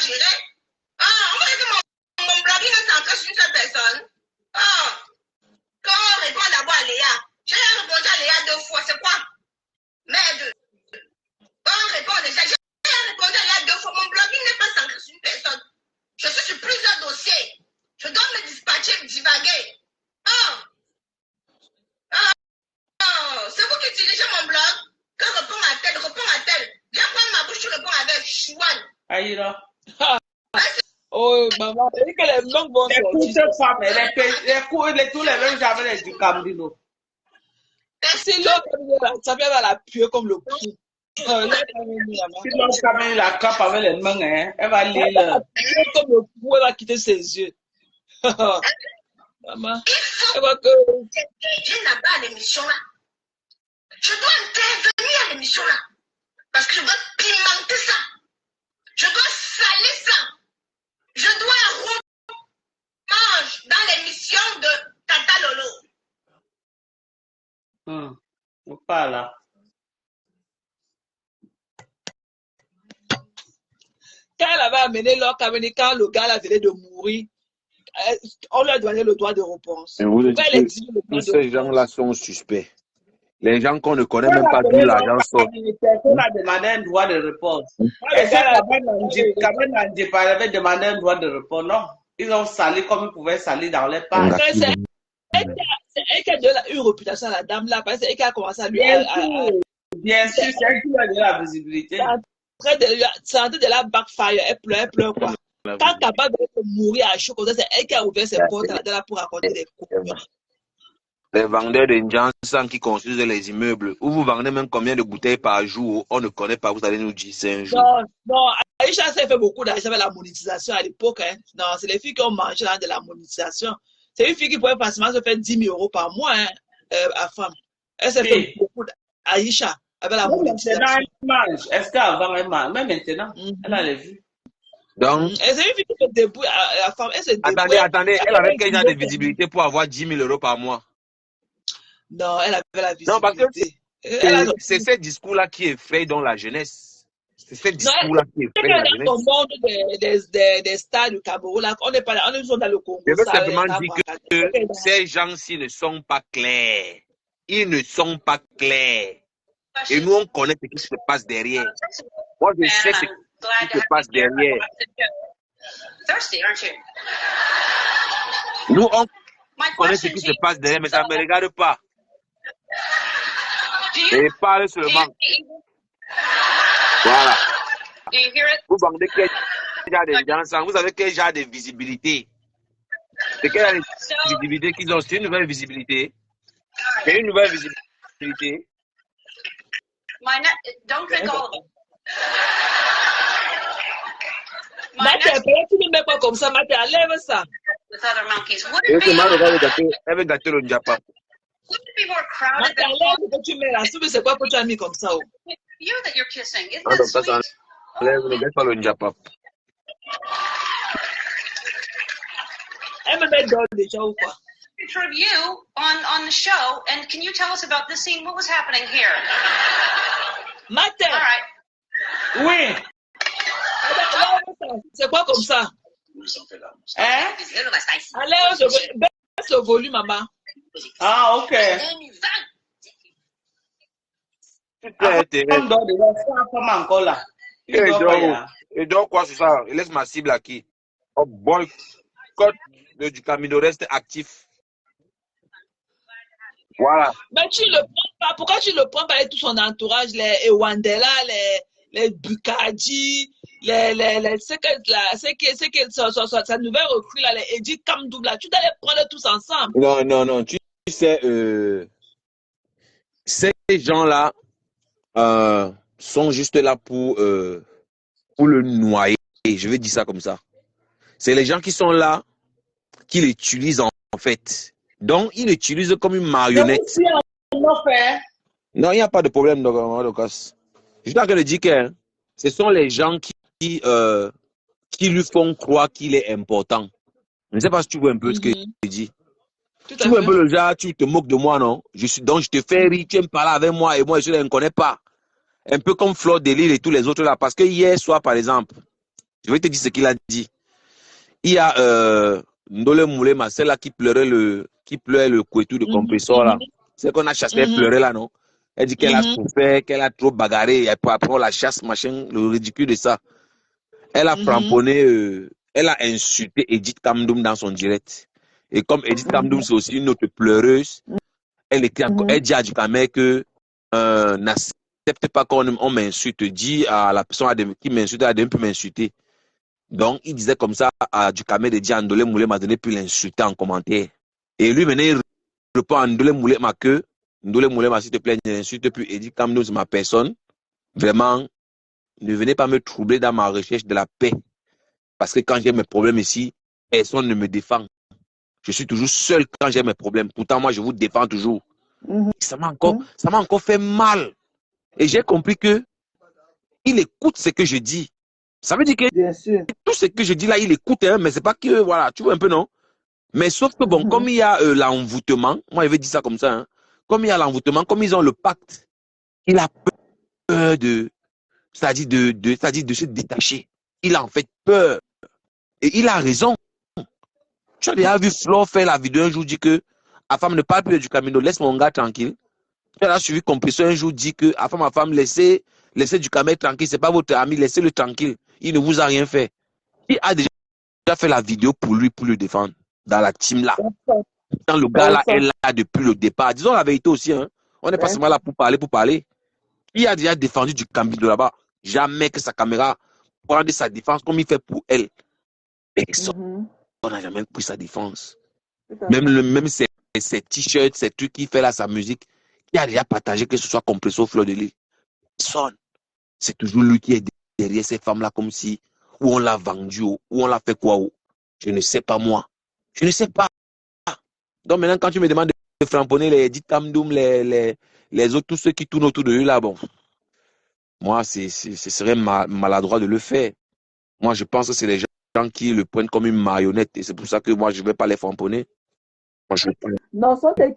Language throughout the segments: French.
gérer. On va dire que mon blogging est centré sur une seule personne. Quand on répond d'abord à Léa, j'ai répondu à Léa 2 fois, c'est quoi? Merde. Quand on répond déjà, j'ai répondu à Léa 2 fois, mon blogging n'est pas centré sur une personne. Je suis sur plusieurs dossiers. Je dois me dispatcher, me divaguer. C'est vous qui utilisez mon blog. Quand je réponds à tel, viens prendre ma bouche, tu réponds avec chouane. Aïe là. Oh, maman, et que les langues vont les tous les mêmes j'avais du Cambrino. C'est l'autre, ça vient dans la puée comme le cou. Si l'autre Camille la cape avec les mains, hein, elle va lire. Comme le cou, elle va quitter ses yeux. Maman, elle va que. Je n'ai pas à l'émission là. Je dois intervenir à l'émission là. Parce que je dois pimenter ça. Je dois saler ça. Je dois mange dans l'émission de Tata Lolo. Pas là. Quand elle avait amené leur cabinet, quand le gars là venait de mourir, on lui a donné le droit de réponse. Tous ces gens-là sont suspects. Les gens qu'on ne connaît même pas d'où l'argent sort. On a demandé un droit de réponse. Est-ce que Kabin avait demandé un droit de réponse? Non. Ils ont sali comme ils pouvaient salir dans les pages. C'est elle qui a donné une réputation à la dame là, parce que c'est elle qui a commencé à lui. Bien sûr, c'est elle qui lui a donné la visibilité. C'est en train de la backfire, elle pleure quoi. Quand Kabin veut mourir à chaud comme ça, c'est elle qui a ouvert ses portes là pour raconter des coups. Les vendeurs de Njansan qui construisent les immeubles, où vous vendez même combien de bouteilles par jour, on ne connaît pas, vous allez nous dire c'est un jour. Non, Aïcha s'est fait beaucoup d'argent avec la monétisation à l'époque. Hein. Non, c'est les filles qui ont mangé là de la monétisation. C'est une fille qui pouvait facilement se faire 10 000 € par mois hein, à femme. Elle s'est fait beaucoup d'Aïcha avec la monétisation. Maintenant, elle mange. Est-ce qu'avant, elle mange? Mais maintenant, elle a les vues. Donc, c'est une fille qui se débrouille, la femme, elle se débrouille. Attendez, elle avait quel genre de visibilité pour avoir 10 000 € par mois? Non, elle avait la visibilité. Non, parce que c'est ce discours-là qui effraie dans la jeunesse. C'est ce discours-là qui effraie la jeunesse. Dans le monde des stars du Cameroun, on n'est pas là, on est dans le Congo. Je veux simplement dire que ces gens-ci ne sont pas clairs. Ils ne sont pas clairs. Et nous, on connaît ce qui se passe derrière. Moi, je sais ce qui se passe derrière. Nous, on connaît ce qui se passe derrière, mais ça ne me regarde pas. Et parle seulement. Voilà. Vous vendez quel genre de gens, vous avez quel genre de visibilité? C'est quelle genre de visibilité qu'ils ont? C'est une nouvelle visibilité. C'est une nouvelle visibilité. Don't drink all of it. Mathia, tu ne mets pas comme ça, Mathia, enlève ça. Et comment elle veut gâter le Njapa? Mathia, enlève ce que tu mets là. C'est quoi que tu as mis comme ça? You that you're kissing. Isn't Ah, that donc ça, sweet? ne gâte pas le Njapa. Elle me met dehors déjà ou quoi? Picture of you on the show, and can you tell us about this scene? What was happening here? Mathia. All right. Oui. C'est quoi comme ça? Hein? Allez, baisse le volume, maman. Ah, ok. Encore là. Et donc quoi c'est ça? Il laisse ma cible à qui? Oh boy, code du Camino reste actif. Voilà. Mais tu le prends pas. Pourquoi tu le prends pas avec tout son entourage, les Ewandela, les Bukadji, sa nouvelle recrue là, les Eddie Kamdou là, tu dois les prendre tous ensemble. Non, tu sais, ces gens-là sont juste là pour le noyer. Je vais dire ça comme ça. C'est les gens qui sont là, qui l'utilisent en fait. Donc, ils l'utilisent comme une marionnette. Non, il n'y a pas de problème, Docas. Je suis en train de dire que ce sont les gens qui lui font croire qu'il est important. Je ne sais pas si tu vois un peu ce que je dis. Tu vois un peu le genre, tu te moques de moi, non? Donc, je te fais rire, tu aimes parler avec moi et moi, je ne connais pas. Un peu comme Fleur de Lille et tous les autres là. Parce que hier soir, par exemple, Je vais te dire ce qu'il a dit. Il y a Ndole Moulema, celle-là qui pleurait le couetou de compresseur là. C'est qu'on a chassé, elle pleurait là, non? Elle dit qu'elle a souffert, qu'elle a trop bagarré, et après on la chasse, machin, le ridicule de ça. Elle a cramponné, elle a insulté Edith Kamdoum dans son direct. Et comme Edith Kamdoum, c'est aussi une autre pleureuse, elle dit à Djukame que n'accepte pas qu'on m'insulte, dit à la personne qui m'insulte, elle peut m'insulter. Donc, il disait comme ça à Djukame de dire Ndole Moulema donné puis l'insulter en commentaire. Et lui, maintenant, il répond à Ndole Moulema que Ndole Moulema, s'il te plaît, n'insulte plus Edith Kamdoum, c'est ma personne. Vraiment, ne venez pas me troubler dans ma recherche de la paix. Parce que quand j'ai mes problèmes ici, personne ne me défend. Je suis toujours seul quand j'ai mes problèmes. Pourtant, moi, je vous défends toujours. Ça m'a encore fait mal. Et j'ai compris que il écoute ce que je dis. Ça veut dire que tout ce que je dis là, il écoute, hein, mais c'est pas que, voilà, tu vois un peu, non? Mais sauf que, bon, comme il y a l'envoûtement, moi, je vais dire ça comme ça, hein, comme il y a l'envoûtement, comme ils ont le pacte, il a peur c'est-à-dire de se détacher. Il a en fait peur. Et il a raison. Tu as déjà vu Flo faire la vidéo un jour, dit que la femme ne parle plus du Camino, laisse mon gars tranquille. Tu as suivi Compresseur un jour, dit que ma femme, laissez du Camino tranquille, c'est pas votre ami, laissez-le tranquille. Il ne vous a rien fait. Il a déjà fait la vidéo pour lui, pour le défendre, dans la team là. Quand le gars là est là depuis le départ. Disons la vérité aussi, hein. On n'est pas seulement là pour parler. Il a déjà défendu du Camino là-bas. Jamais que sa caméra prenne sa défense comme il fait pour elle. Personne n'a jamais pris sa défense. Même ses t-shirts, ces trucs qu'il fait là, sa musique, il a déjà partagé que ce soit Compresseur Fleur de Lys. Personne. C'est toujours lui qui est derrière ces femmes-là, comme si, où on l'a vendu, où on l'a fait quoi. Je ne sais pas, moi. Je ne sais pas. Donc maintenant, quand tu me demandes de framponner les Edith Kamdoum, les autres, tous ceux qui tournent autour de lui là, bon, moi, ce serait maladroit de le faire. Moi, je pense que c'est les gens qui le prennent comme une marionnette. Et c'est pour ça que moi, je ne vais pas les framponner. Moi, je vais pas. Non, sont ces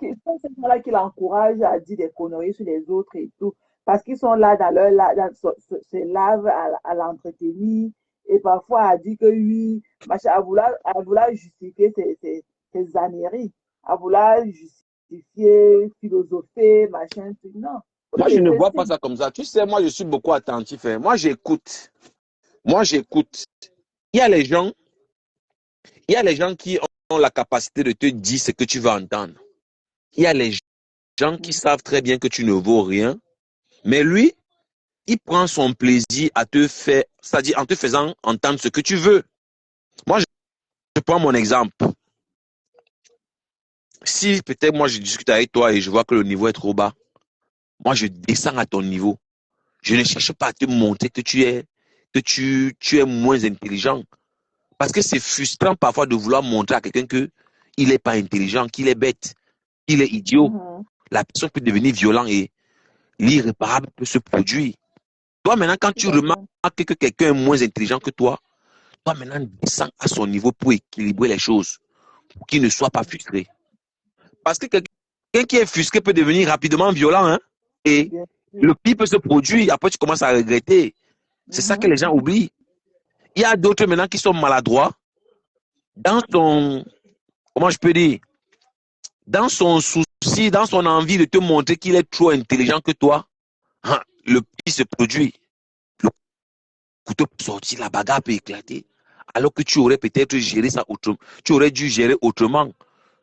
gens-là qui l'encouragent à dire des conneries sur les autres et tout. Parce qu'ils sont là dans leur se lave à l'entretenir. Et parfois, à dire que oui, machin, à vouloir justifier ses âneries. À vouloir justifier, philosopher, machin, tout. Non. Moi, je ne vois pas ça comme ça. Tu sais, moi, je suis beaucoup attentif. Hein. Moi, j'écoute. Il y a les gens qui ont la capacité de te dire ce que tu vas entendre. Il y a les gens qui savent très bien que tu ne vaux rien. Mais lui, il prend son plaisir à te faire, c'est-à-dire en te faisant entendre ce que tu veux. Moi, je prends mon exemple. Si peut-être moi, je discute avec toi et je vois que le niveau est trop bas, moi, je descends à ton niveau. Je ne cherche pas à te montrer que tu es moins intelligent. Parce que c'est frustrant parfois de vouloir montrer à quelqu'un qu'il n'est pas intelligent, qu'il est bête, qu'il est idiot. La personne peut devenir violente et l'irréparable peut se produire. Toi, maintenant, quand tu remarques que quelqu'un est moins intelligent que toi maintenant, descends à son niveau pour équilibrer les choses, pour qu'il ne soit pas frustré. Parce que quelqu'un qui est frustré peut devenir rapidement violent, hein, et le pire peut se produire, après tu commences à regretter. C'est ça que les gens oublient. Il y a d'autres maintenant qui sont maladroits dans son, comment je peux dire, dans son souci, dans son envie de te montrer qu'il est trop intelligent que toi, hein, le pire se produit. Le couteau peut sortir, la bagarre peut éclater. Alors que tu aurais peut-être géré ça autrement. Tu aurais dû gérer autrement.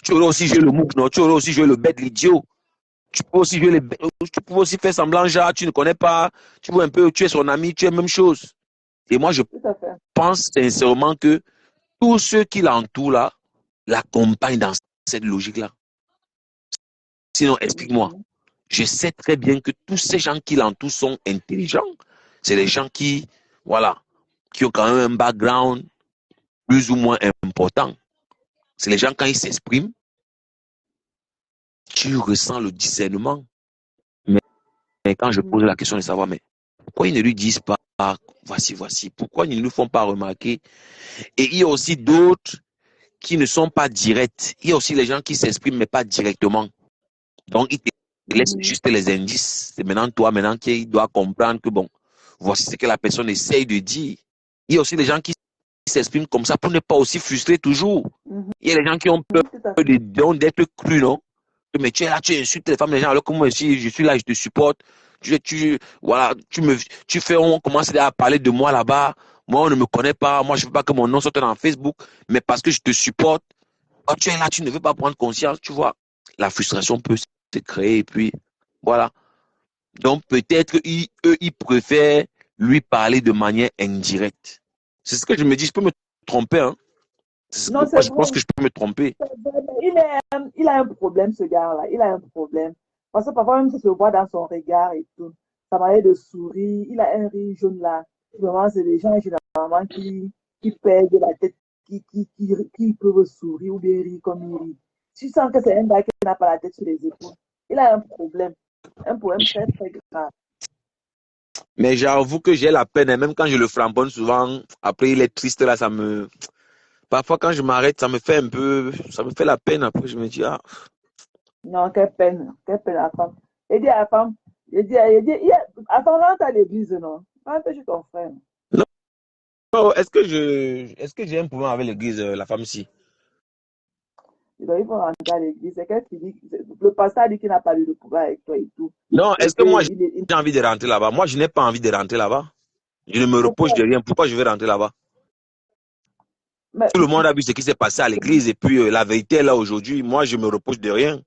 Tu aurais aussi joué le mouk, non? Tu aurais aussi joué le bête, l'idiot. Tu peux aussi aussi faire semblant, genre, tu ne connais pas, tu vois un peu, tu es son ami, tu es la même chose. Et moi, je pense sincèrement que tous ceux qui l'entourent là, l'accompagnent dans cette logique-là. Sinon, explique-moi. Je sais très bien que tous ces gens qui l'entourent sont intelligents. C'est des gens qui, voilà, qui ont quand même un background plus ou moins important. C'est les gens, quand ils s'expriment, tu ressens le discernement. Mais quand je pose la question de savoir, mais pourquoi ils ne lui disent pas, voici, pourquoi ils ne nous font pas remarquer? Et il y a aussi d'autres qui ne sont pas directs. Il y a aussi les gens qui s'expriment, mais pas directement. Donc, ils te laissent juste les indices. C'est maintenant toi, qui dois comprendre que, bon, voici ce que la personne essaye de dire. Il y a aussi des gens qui s'expriment comme ça pour ne pas aussi frustrer toujours. Il y a des gens qui ont peur d'être crus, non? Mais tu es là, tu insultes les femmes, les gens, alors que moi aussi, je suis là, je te supporte. Voilà, tu fais, on commence à parler de moi là-bas. Moi, on ne me connaît pas. Moi, je ne veux pas que mon nom sorte dans Facebook, mais parce que je te supporte. Quand tu es là, tu ne veux pas prendre conscience, tu vois. La frustration peut se créer et puis, voilà. Donc, peut-être eux, ils préfèrent lui parler de manière indirecte. C'est ce que je me dis, je peux me tromper, hein. Non, Moi, c'est je pense vrai. que je peux me tromper. Il a un problème, ce gars-là. Il a un problème. Parce que parfois, même, ça se voit dans son regard et tout. Ça m'a l'air de sourire. Il a un rire jaune là. Vraiment, c'est des gens généralement qui perdent la tête, qui peuvent sourire ou bien rire comme il rit. Tu sens que c'est un gars qui n'a pas la tête sur les épaules. Il a un problème. Un problème très, très grave. Mais j'avoue que j'ai la peine, et même quand je le flamboie souvent, après il est triste là, parfois quand je m'arrête, ça me fait la peine. Après, je me dis, ah, Non, quelle peine la femme. Il dit à la femme, à femme, rentre à l'église, non? Rentre chez ton frère. non, est-ce que j'ai un problème avec l'église, la femme ici? Il faut rentrer à l'église. C'est qu'elle qui dit, le pasteur dit qu'il n'a pas eu de pouvoir avec toi et tout. Non, Et est-ce que moi il j'ai envie de rentrer là-bas? Moi, je n'ai pas envie de rentrer là-bas. Je ne me reproche pourquoi? de rien. Pourquoi je vais rentrer là-bas? Mais, Tout le monde a vu ce qui s'est passé à l'église et puis la vérité est là aujourd'hui. Moi, je me reproche de rien.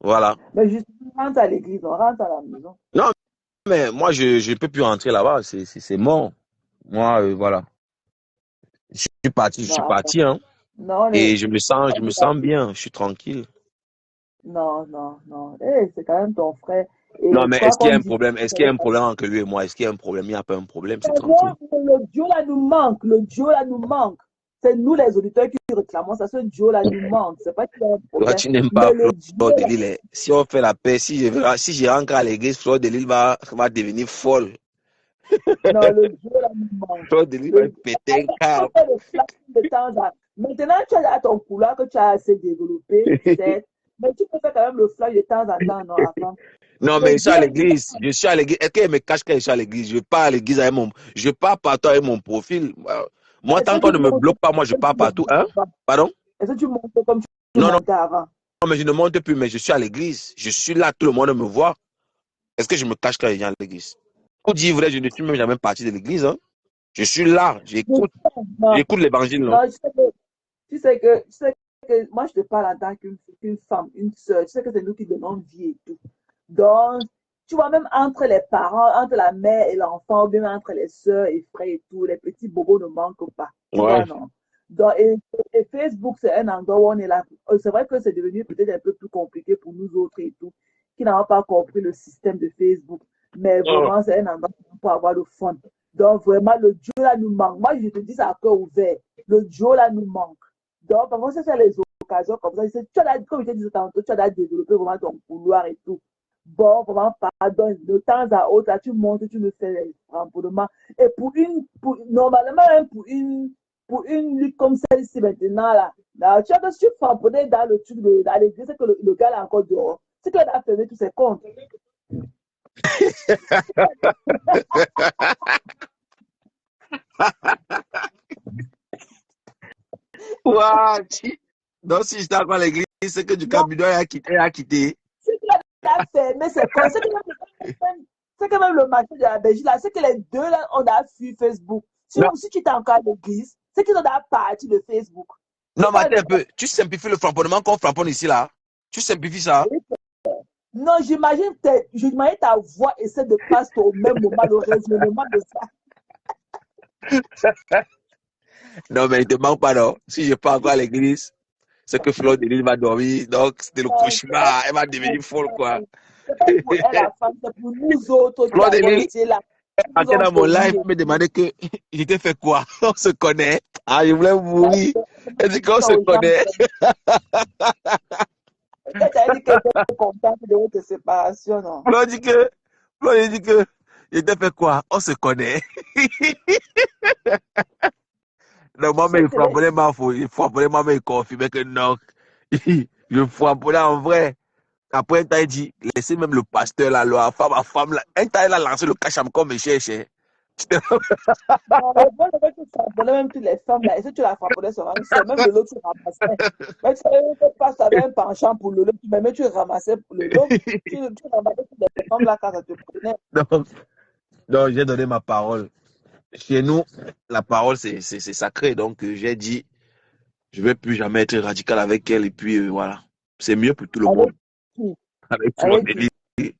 Voilà. mais justement, rentre à l'église, on rentre à la maison. Non, mais moi, je ne peux plus rentrer là-bas. C'est mort. Moi, voilà. Je Non, suis attends. parti, hein. Non, Et je me sens bien. Je suis tranquille. non, non, non. C'est quand même ton frère. Non, Et mais quoi est-ce qu'il y a qu'on un dise, problème? Est-ce qu'il y a un problème entre lui et moi? Est-ce qu'il y a un problème? Il n'y a pas un problème, c'est tranquille. le duo là nous manque. Le duo là nous manque. C'est nous les auditeurs qui réclamons ça. Ce duo là nous manque. C'est pas qu'il y a un Toi, problème. tu n'aimes pas Mais le Fleur duo de là, Lille. Si on fait la paix, si je rentre à l'église, Fleur de Lille va devenir folle. non, le duo là nous manque. Fleur de Lille va Le, péter un câble. fait le flash de temps en temps. Maintenant, tu as ton couloir que tu as assez développé, certes, mais tu peux faire quand même le flash de temps en temps, non, avant. Non, mais Le je suis duo à là, l'église. Je suis à l'église. Est-ce qu'elle me cache quand je suis à l'église? Je pars à l'église avec je pars partout avec mon profil. Moi, est-ce tant que qu'on tu ne me montes bloque pas, moi, je comme pars tu le partout. Hein? montais avant? Pardon? Est-ce que tu montes comme tu Non, non, montais avant? non, mais je ne monte plus, mais je suis à l'église. Je suis là, tout le monde me voit. Est-ce que je me cache quand je viens à l'église? Pour dire vrai, je ne suis même jamais parti de l'église. Hein? Je suis là, Non, j'écoute l'évangile, non? non, tu sais que moi, je te parle en tant qu'une femme, une sœur. Tu sais que c'est nous qui donnons vie et tout. Donc, tu vois, même entre les parents, entre la mère et l'enfant, ou bien entre les sœurs et frères et tout, les petits bobos ne manquent pas. Tu Ouais. vois, non? Donc, et Facebook, c'est un endroit où on est là. C'est vrai que c'est devenu peut-être un peu plus compliqué pour nous autres et tout, qui n'avons pas compris le système de Facebook. Mais Oh. vraiment, c'est un endroit pour avoir le fun. Donc, vraiment, le Dieu là nous manque. Moi, je te dis ça à cœur ouvert. Le Dieu là nous manque. Donc, parfois, c'est les occasions comme ça. Tu as, comme je te disais tantôt, tu as développé vraiment ton couloir et tout. Bon, vraiment, pardon, de temps à autre, là, tu montes, tu me fais les remboursements. Et normalement, hein, pour une lutte comme celle-ci maintenant, là, tu as que si tu frapponnais dans le truc, dans l'église, c'est que le gars là encore dehors. C'est qu'il a fermé tous ses comptes. Wow. Donc, si j'étais encore à l'église, c'est que du Camino a quitté. C'est qu'il a fermé ses comptes. C'est que même le marché de la Belgique, là, c'est que les deux, là, on a fui Facebook. Si tu es encore à l'église, c'est qu'ils ont parti de Facebook. Non, mais attends un peu. Tu simplifies le framponnement qu'on framponne ici, là. Tu simplifies ça. Non, j'imagine ta voix essaie de passer au même moment le raisonnement de ça. Non, mais il ne te manque pas, non. Si je pars encore à l'église, c'est que Fleur de Lille va dormir. Donc, c'était le cauchemar. Elle va devenir folle, quoi. C'est pas pour elle, la femme, c'est pour nous autres qui Fleur de Lille, été là. quand dans mon live, me demandait que j'étais fait quoi. On se connaît. Ah, je voulais mourir. Elle dit qu'on se connaît. Elle dit qu'elle était contente de votre séparation, non? Fleur dit que j'étais fait quoi. On se connaît. Non, moi, il frappait ma faux. Il frappait ma main, il confirmait que non. Je frappais en vrai. Après, un temps, il dit, laissez même le pasteur là, la femme, là. Un temps, il a lancé le cacham comme il cherchait. Non, moi, je veux que tu frapponnais même toutes les femmes là. Et si tu la frapponnais seulement, c'est même le lot que tu ramassais. Mais tu savais que pas, tu avais un penchant pour le lot, mais tu ramassais pour le lot. Tu ramassais toutes les femmes là quand ça te prenait. Donc, donc, j'ai donné ma parole. Chez nous, la parole, c'est sacré. Donc, j'ai dit, je ne vais plus jamais être radical avec elle. Et puis, voilà. C'est mieux pour tout le Avec monde. qui? Avec tout le monde. Avec qui?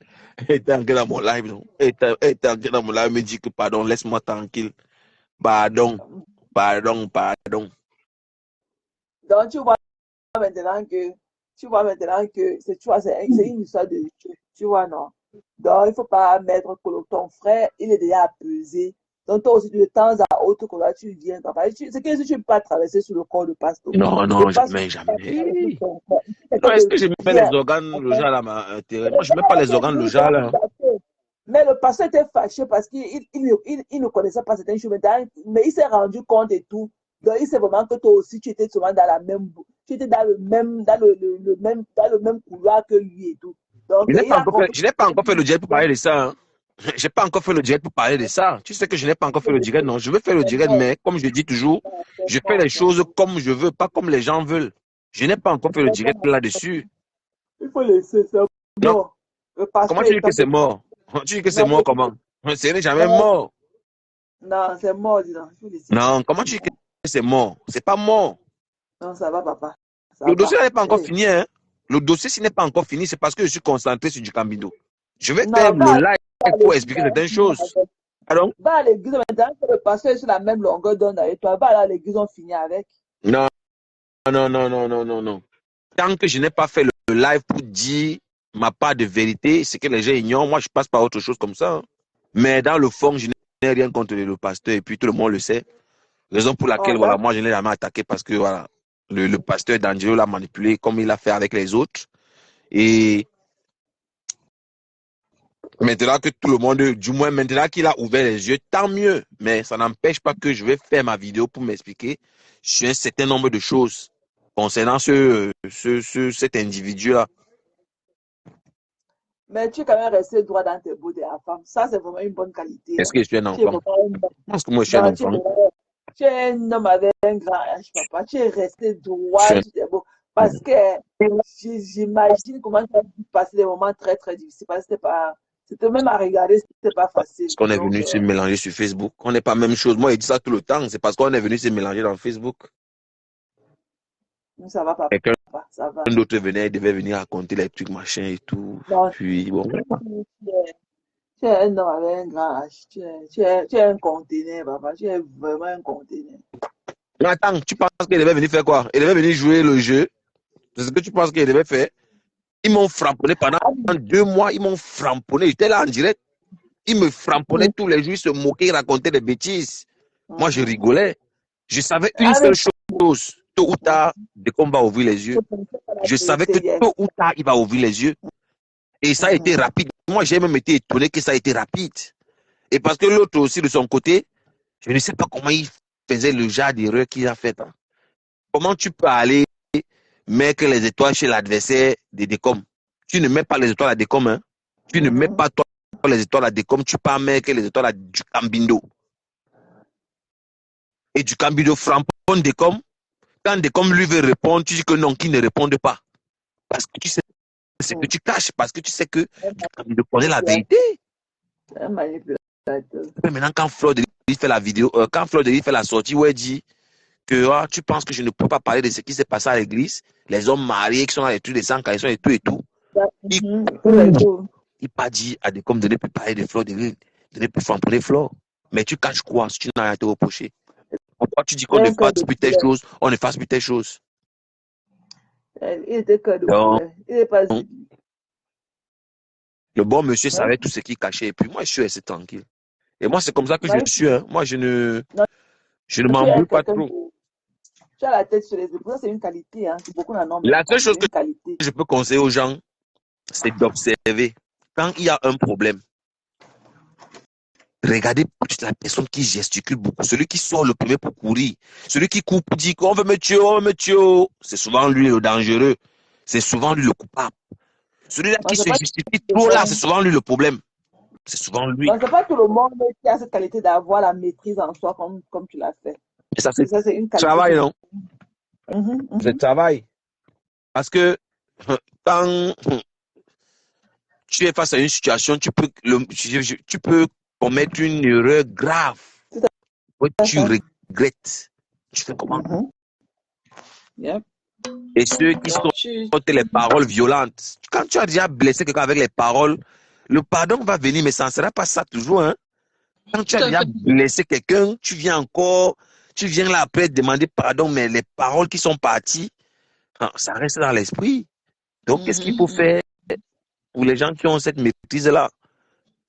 Elle était entrée dans mon live. Non? Elle était entrée dans mon live. Elle me dit que, pardon, laisse-moi tranquille. Pardon, pardon. Donc, maintenant que, tu vois maintenant que, tu vois, c'est une histoire de jeu. Tu vois, non? Donc, il ne faut pas mettre que ton frère, il est déjà pesé. Donc, toi aussi, de temps à autre, quand là, tu viens. C'est que si tu ne peux pas traverser sur le corps de pasteur. Non, Le non, pasteur, jamais, tu peux pas traverser jamais. son corps. C'est Non, quelqu'un est-ce de que je mets bien. les organes, le genre là, ma intérêt? Moi, je ne mets pas les organes, le genre là. Mais le pasteur était fâché parce qu'il ne connaissait pas certaines choses, mais il s'est rendu compte et tout. Donc, il sait vraiment que toi aussi, tu étais souvent dans la même, tu étais dans dans le même couloir que lui et tout. Donc, il a compris. Je n'ai pas encore fait le direct pour parler de ça. Hein. J'ai pas encore fait le direct pour parler de ça. Tu sais que je n'ai pas encore fait le direct, non. Je veux faire le C'est direct, mort, mais comme je dis toujours, c'est je fais mort, les choses comme je veux, pas comme les gens veulent. Je n'ai pas encore fait le c'est direct mort. là-dessus. Il faut laisser, c'est Non, mort. Le comment pasteur tu dis est que un c'est peu. mort? Tu dis que c'est Non, mort comment? Ce n'est jamais non, mort. non, c'est mort, dis donc. Il faut laisser. Non, comment tu dis que c'est mort? C'est pas mort. Non, ça va, papa. Ça Le dossier va. n'est pas encore Hey. fini, hein. Le dossier, s'il n'est pas encore fini, c'est parce que je suis concentré sur du Cambindo. Je vais faire Non, le va live à pour l'église expliquer certaines choses. avec. Alors? Va à l'église maintenant que le pasteur est sur la même longueur d'onde avec toi. Va à l'église, on finit avec. Non, non. Tant que je n'ai pas fait le live pour dire ma part de vérité, c'est que les gens ignorent, moi je passe par autre chose comme ça. Hein. Mais dans le fond, je n'ai rien contre le pasteur et puis tout le monde le sait. Raison pour Oh, laquelle, voilà, là, moi je ne l'ai jamais attaqué parce que voilà, le pasteur D'Angelo l'a manipulé comme il l'a fait avec les autres. Et maintenant que tout le monde, du moins maintenant qu'il a ouvert les yeux, tant mieux. Mais ça n'empêche pas que je vais faire ma vidéo pour m'expliquer sur un certain nombre de choses concernant cet individu-là. mais tu es quand même resté droit dans tes bouts de la femme. Ça, c'est vraiment une bonne qualité. Est-ce Hein. que je suis un Tu es enfant? vraiment Je pense que moi je suis un non, enfant. tu es un homme avec un grand H, papa. Tu es resté Je suis droit un... sur tes bouts. Parce que j'imagine comment tu as pu passer des moments très, très difficiles. Parce que c'était même à regarder, c'était pas facile. Parce qu'on est Donc, venu se mélanger sur Facebook. On n'est pas la même chose. Moi, je dis ça tout le temps. C'est parce qu'on est venu se mélanger dans Facebook. ça va, papa. Quelqu'un Ça va. d'autre venait, il devait venir raconter les trucs, machin et tout. Non, Puis, bon. tu es un homme avec un grand H. Tu es un conteneur, papa. Tu es vraiment un conteneur. Mais attends, tu penses qu'il devait venir faire quoi? Il devait venir jouer le jeu. C'est ce que tu penses qu'il devait faire? Ils m'ont framponné pendant 2 mois. Ils m'ont framponné. J'étais là en direct. Ils me framponnaient tous les jours. Ils se moquaient, ils racontaient des bêtises. Moi, je rigolais. Je savais une seule chose. Tôt ou tard, dès qu'on va ouvrir les yeux. Je savais que tôt ou tard, il va ouvrir les yeux. Et ça a été rapide. Moi, j'ai même été étonné que ça a été rapide. Et parce que l'autre aussi, de son côté, je ne sais pas comment il faisait le genre d'erreur qu'il a fait. Hein. Comment tu peux aller mettre les étoiles chez l'adversaire des décoms? Tu ne mets pas les étoiles à décom. Hein? Tu ne mets pas toi les étoiles à décom. Tu peux mettre les étoiles à du Cambindo. Et du Cambindo framponne décom. Quand décom lui veut répondre, tu dis que non, qu'il ne réponde pas. Parce que tu sais ce que tu caches. Parce que tu sais que du Cambindo connaît la vérité. Un manipulateur. Mais maintenant, quand Fleur de Lis fait la vidéo, quand Fleur de Lis fait la sortie où elle dit que tu penses que je ne peux pas parler de ce qui s'est passé à l'église, les hommes mariés qui sont dans les trucs des sans ils sont et tout et tout. Il pas dit à des comme de ne plus parler de Fleur de Lis, de ne plus framponner Fleur. Mais tu caches quoi si tu n'as rien à te reprocher? Pourquoi tu dis qu'on ne fasse plus telle chose, on ne fasse plus telle chose? Il était que de Donc, il n'est pas le bon monsieur savait tout ce qu'il cachait. Et puis moi, je suis resté tranquille. Et moi, c'est comme ça que je suis. Hein. Moi, je ne m'embrouille pas trop. Tu as la tête sur les épaules. Ça, c'est une qualité. Hein. Beaucoup d'en ont. La seule chose que je peux conseiller aux gens, c'est d'observer. Quand il y a un problème, regardez la personne qui gesticule beaucoup, celui qui sort le premier pour courir, celui qui court pour dire qu'on veut me tuer, on veut me tuer. C'est souvent lui le dangereux. C'est souvent lui le coupable. Celui-là qui se justifie trop là, c'est souvent lui le problème. C'est souvent lui. Donc, c'est pas tout le monde qui a cette qualité d'avoir la maîtrise en soi comme tu l'as fait. Et ça, c'est Ça, c'est une qualité. travail, non? Mhm, C'est mhm. travail. Parce que quand tu es face à une situation, tu peux commettre une erreur grave. Tu regrettes. Tu fais comment? Mhm. Yep. Et ceux qui Donc, sortent les paroles violentes, quand tu as déjà blessé quelqu'un avec les paroles, le pardon va venir, mais ça ne sera pas ça toujours. Hein? Quand tu as tout à déjà fait. blessé quelqu'un, tu viens là après demander pardon, mais les paroles qui sont parties, ça reste dans l'esprit. Donc, qu'est-ce qu'il faut Mhm, faire pour les gens qui ont cette maîtrise-là,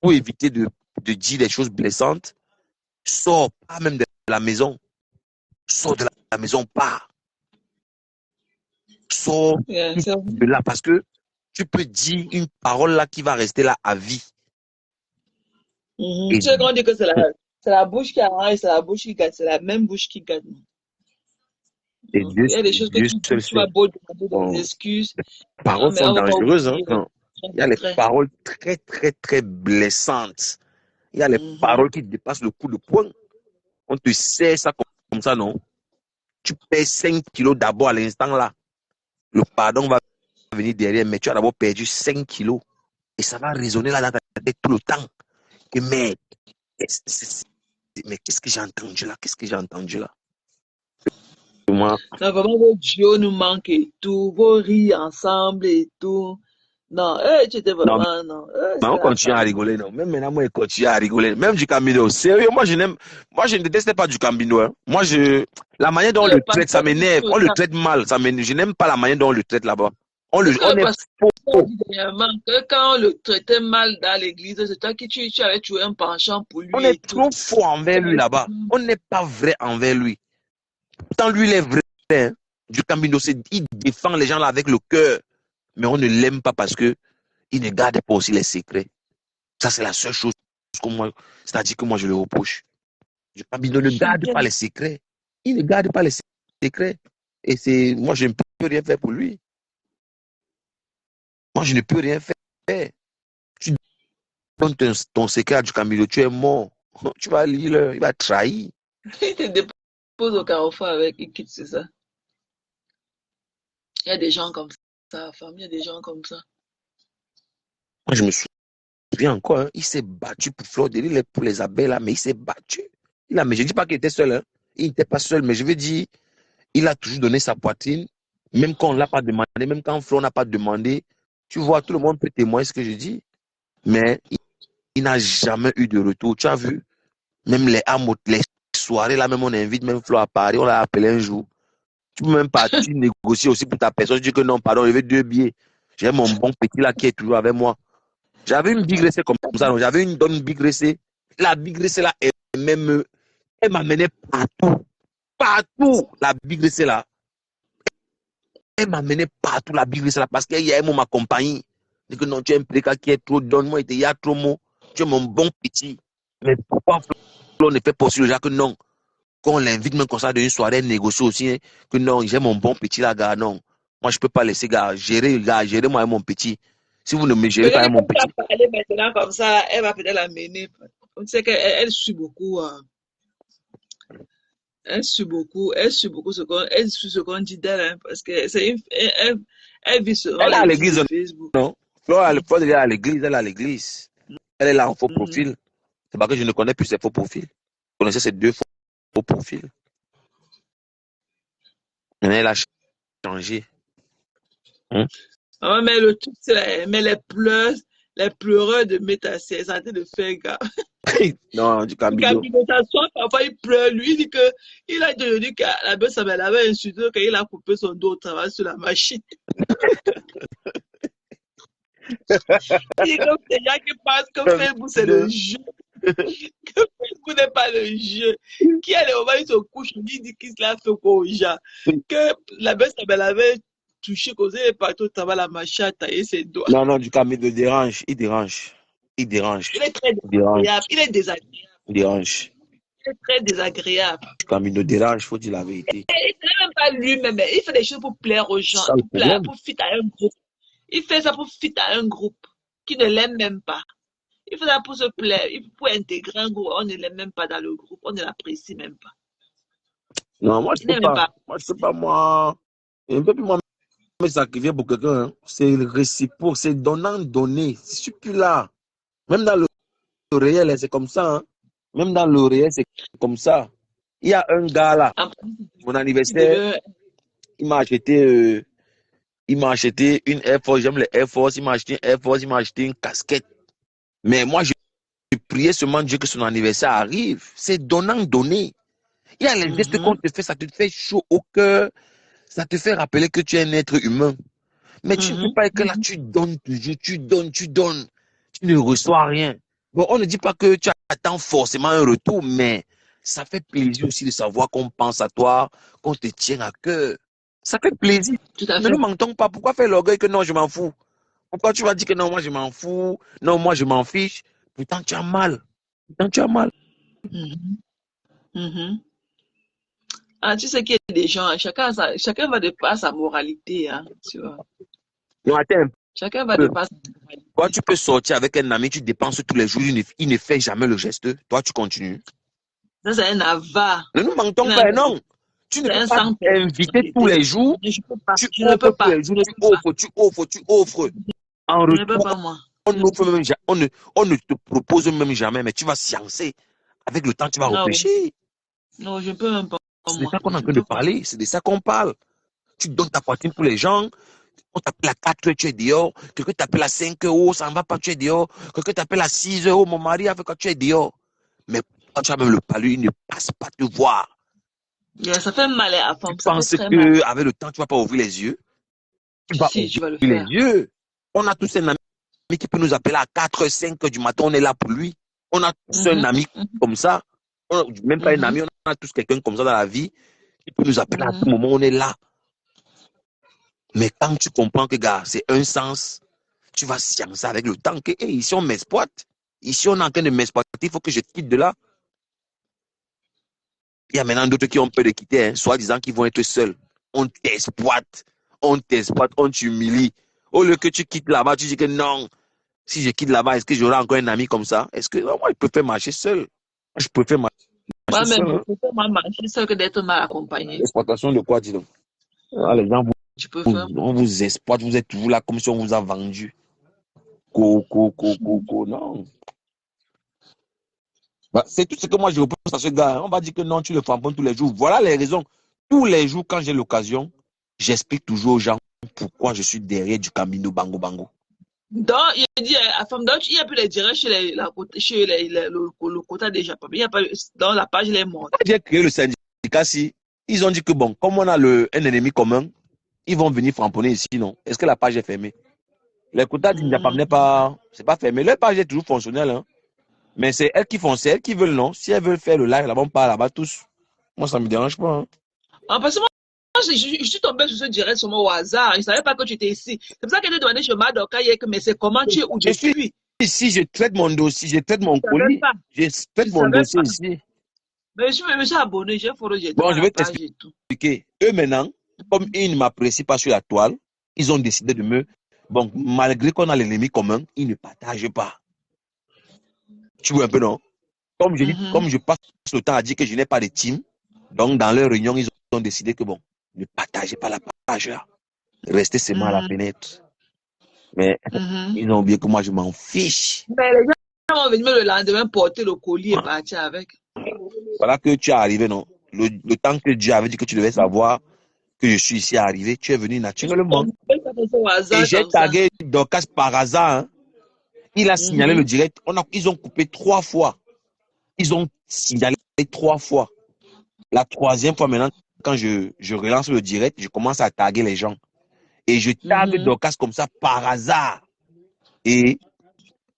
pour éviter de dire des choses blessantes? Sors pas même de la maison. Sors de la maison, pas. Sors yeah, de là parce que tu peux dire une parole là qui va rester là à vie. Et tu sais qu'on dit que c'est la bouche qui arrange, c'est la bouche qui gagne, c'est la même bouche qui gagne. Donc, Dieu, il y a des choses que Dieu tu seul dis, tu vas sait. beau demander Bon, des excuses. les paroles Mais sont on va pas dangereuses. Hein? oublier. Il y a les paroles très, très, très blessantes. Il y a les paroles qui dépassent le coup de poing. On te sait ça comme ça, non? Tu perds 5 kilos d'abord à l'instant là. Le pardon va venir derrière, mais tu as d'abord perdu 5 kilos. Et ça va résonner là dans ta tête tout le temps. Et mais qu'est-ce que j'ai entendu là? Qu'est-ce que j'ai entendu là? Moi, Non, vraiment, vos duos nous manquent et tout, vos rires ensemble et tout. Non, tu étais non, vraiment, non, mais c'est on la continue à famille. rigoler, non. Même maintenant, moi, je continue à rigoler. Même du Camino. Sérieux, moi, je ne déteste pas du Camino. Hein. Moi, la manière dont on Le le traite, ça pasteur dit m'énerve. tout le On le temps. traite mal. Je n'aime pas la manière dont on le traite là-bas. C'est que On le est pasteur faux. dit dernièrement que quand on le traitait mal dans l'église, c'est toi qui tu avais trouvé un penchant pour On lui est et tout. trop faux envers lui là-bas. On n'est pas vrai envers lui. Pourtant, lui, il est vrai. Hein. Du Camino, il défend les gens là avec le cœur. Mais on ne l'aime pas parce que il ne garde pas aussi les secrets. Ça, c'est la seule chose que moi, c'est-à-dire que moi, je le reproche. Du Camino ne garde pas les secrets. Il ne garde pas les secrets. Et moi, je ne peux rien faire pour lui. Moi, je ne peux rien faire. Tu donnes ton secret à du Camilo, tu es mort. Tu vas lire, il va trahir. Il te dépose au carrefour avec, il quitte, c'est ça. Il y a des gens comme ça, femme, il y a des gens comme ça. Moi, je me souviens encore, hein, il s'est battu pour Fleur de Lys, pour les abeilles là, mais il s'est battu. Mais je ne dis pas qu'il était seul, hein. Il n'était pas seul, mais je veux dire, il a toujours donné sa poitrine, même quand on ne l'a pas demandé, même quand Fleur n'a pas demandé. Tu vois, tout le monde peut témoigner ce que je dis, mais il n'a jamais eu de retour. Tu as vu, même les soirées là, même on invite même Flo à Paris, on l'a appelé un jour. Tu peux même partir négocier aussi pour ta personne. Je dis que non, pardon, je veux 2 billets. J'ai mon bon petit là qui est toujours avec moi. J'avais une big racée comme ça, non? J'avais une donne big racée. La big racée là, elle m'amenait partout. Partout, la big racée là. Elle m'amenait partout, la big racée là, parce qu'il y a un mot m'accompagne. Je dis que non, tu es un préca qui est trop, donne-moi, il y a trop mot. Tu es mon bon petit. Mais pourquoi Flo ne fait pas aussi le genre que non? Quand on l'invite même comme ça d'une soirée, elle négocie aussi, hein, que non, j'ai mon bon petit là, gars, non. Moi, je ne peux pas laisser, gars, gérer moi et mon petit. Si vous ne me gérez pas avec Peut-être mon que tu petit. vas parler maintenant comme ça, elle va peut-être l'amener. On sait qu'elle suit beaucoup. Elle suit beaucoup elle suit ce qu'on dit d'elle, hein, parce que elle vit selon Elle est à les vues l'église, de Facebook. non? Flora, elle est à l'église, elle est à l'église. Elle est là en faux Mhm. profil. C'est parce que je ne connais plus ses faux profils. Je connaissais ces 2 faux profils. Mais elle a changé. Hein? Ah, mais le truc, mais les pleureurs de Métassia, ça a été de faire gars. Non, du Quand Camilo. il s'assoit, parfois il pleure. Lui, il dit que, il a dit que la belle Samuel avait insulté qu'il a coupé son dos au travail sur la machine. Il dit que c'est gens qui pensent que Facebook c'est le jeu. Que Facebook n'est pas le jeu. Qui a les moments où il se couche, il dit qu'il l'a fait quoi aux gens. Que la belle Samuel avait touché, causé partout au travail, la machine a taillé ses doigts. Non, non, du Camilo dérange. Il dérange. Il dérange. Il est très Il dérange. désagréable. Il est désagréable. Il dérange. Il est très désagréable. Du Camilo dérange, il faut dire la vérité. Et ce n'est même pas lui-même. Il fait des choses pour plaire aux gens, C'est ça le problème. pour fit à un groupe. Il fait ça pour fit à un groupe qui ne l'aime même pas. Il fait ça pour se plaire, pour intégrer un groupe. On ne l'aime même pas dans le groupe, on ne l'apprécie même pas. Non, moi, je Il sais n'est même pas. pas. Moi, je sais pas, moi. Un peu plus moi me sacrifier pour quelqu'un, hein. C'est réciproque, c'est donnant-donner. Je suis plus là. Même dans le réel, hein, c'est comme ça. Hein. Même dans le réel, c'est comme ça. Il y a un gars là, Après, mon tu anniversaire, deviens. il m'a acheté une Air Force, j'aime les Air Force, il m'a acheté une Air Force, il m'a acheté une casquette. Mais moi, je priais seulement Dieu que son anniversaire arrive. C'est donnant-donner. Il y a les gestes qu'on te fait, ça te fait chaud au cœur, ça te fait rappeler que tu es un être humain. Mais tu ne peux pas être que là, tu donnes toujours, tu donnes, tu ne reçois rien. Bon, on ne dit pas que tu attends forcément un retour, mais ça fait plaisir aussi de savoir qu'on pense à toi, qu'on te tient à cœur. Ça fait plaisir. Tout à Ne fait. nous mentons pas. Pourquoi faire l'orgueil que non, je m'en fous? Pourquoi tu vas dire que non, moi je m'en fous, non, moi je m'en fiche? Pourtant tu as mal. Pourtant tu as mal. Mhm. Mhm. Ah, tu sais qu'il y a des gens, chacun va de par sa moralité, hein, tu vois. Non, attends un Chacun va de peu. par sa Toi, moralité. tu peux sortir avec un ami, tu dépenses tous les jours, il ne fait jamais le geste. Toi, tu continues. Ça, c'est un avare. Ne nous mentons C'est pas, non. Tu ne peux un pas sang inviter tous les jours. Je peux pas. Tu Je ne offres peux tous pas. les jours, Je ne tu peux pas. offres, tu offres, tu offres. En Je ne peux retour, pas, moi. on ne te propose même jamais, mais tu vas sciencer. Avec le temps, tu vas Non, réfléchir. non, je ne peux même pas, C'est de moi. ça qu'on est en Je ne train de peux pas. parler. C'est de ça qu'on parle. Tu donnes ta poitrine pour les gens. On t'appelle à 4 heures, tu es dehors. Quelqu'un t'appelle à 5 euros, ça ne va pas, tu es dehors. Quelqu'un t'appelle à 6 euros, mon mari a fait quand tu es dehors. Mais quand tu as même le palu, il ne passe pas te voir. Yeah, ça fait mal à la Tu femme. Ça fait penses très mal. qu'avec le temps, tu ne vas pas ouvrir les yeux? Tu vas Si, tu ouvrir vas le les faire. yeux. On a tous un ami qui peut nous appeler à 4 5 heures du matin, on est là pour lui. On a tous un Mhm, ami comme ça. Même pas un mhm, ami, on a tous quelqu'un comme ça dans la vie qui peut nous appeler à tout mhm. moment, on est là. Mais quand tu comprends que, gars, c'est un sens, tu vas sciencer avec le temps que, hey, ici on m'exploite. Ici on est en train de m'exploiter, il faut que je quitte de là. Il y a maintenant d'autres qui ont peur de quitter, hein, soi-disant qu'ils vont être seuls. On t'exploite, on t'humilie. Au lieu que tu quittes là-bas, tu dis que non, si je quitte là-bas, est-ce que j'aurai encore un ami comme ça? Est-ce que moi, je préfère marcher seul? Je préfère marcher Moi-même, seul. je Hein. préfère marcher seul que d'être mal accompagné. L'exploitation de quoi, dis donc? Ah, les gens Tu peux faire. on vous exploite, vous êtes toujours là comme si on vous a vendu. Non. Bah, c'est tout ce que moi je reproche à ce gars. On va dire que non, tu le framponnes tous les jours. Voilà les raisons. Tous les jours, quand j'ai l'occasion, j'explique toujours aux gens pourquoi je suis derrière du Camino Bango Bango. Donc, il dit à la femme, donc, il n'y a plus les directs chez le quota déjà. Il y a pas, dans la page, il est mort. J'ai créé le syndicat, si ils ont dit que bon, comme on a un ennemi commun, ils vont venir framponner ici, non? Est-ce que la page est fermée? Les quotas d'Indiapam n'est pas, c'est pas fermé. Leur page est toujours fonctionnelle, hein. Mais c'est elles qui font, c'est elles qui veulent, non? Si elles veulent faire le live, là-bas, on part là-bas tous. Moi, ça me dérange pas, hein. Ah, parce que moi, je suis tombée sur ce direct sur au hasard. Je ne savais pas que tu étais ici. C'est pour ça qu'elle est demandé chez Madoka hier que, mais c'est comment tu es où Je suis depuis? ici, je traite mon dossier, je traite mon Je ne savais colis, pas. je Je traite ne mon savais dossier pas. ici. Mais je me suis abonné, j'ai follow, j'ai été Bon, dans je la vais page et tout. t'expliquer. Eux, maintenant, comme ils ne m'apprécient pas sur la toile, ils ont décidé de me. Bon, malgré qu'on a l'ennemi commun, ils ne partagent pas. Tu vois un peu, non? Comme je dis, comme je passe le temps à dire que je n'ai pas de team, donc dans leur réunion, ils ont décidé que bon, ne partagez pas la page là. Restez seulement à la fenêtre. Mais ils ont oublié que moi, je m'en fiche. Mais les gens vont venir le lendemain porter le colis et partir avec. Voilà que tu es arrivé, non? Le temps que Dieu avait dit que tu devais savoir que je suis ici arrivé, tu es venu naturellement. Et j'ai tagué Dorcas par hasard. Hein. Il a signalé le direct. Ils ont coupé 3 fois. Ils ont signalé 3 fois. La 3e fois maintenant, quand je relance le direct, je commence à taguer les gens. Et je tague Dorcas comme ça par hasard. Et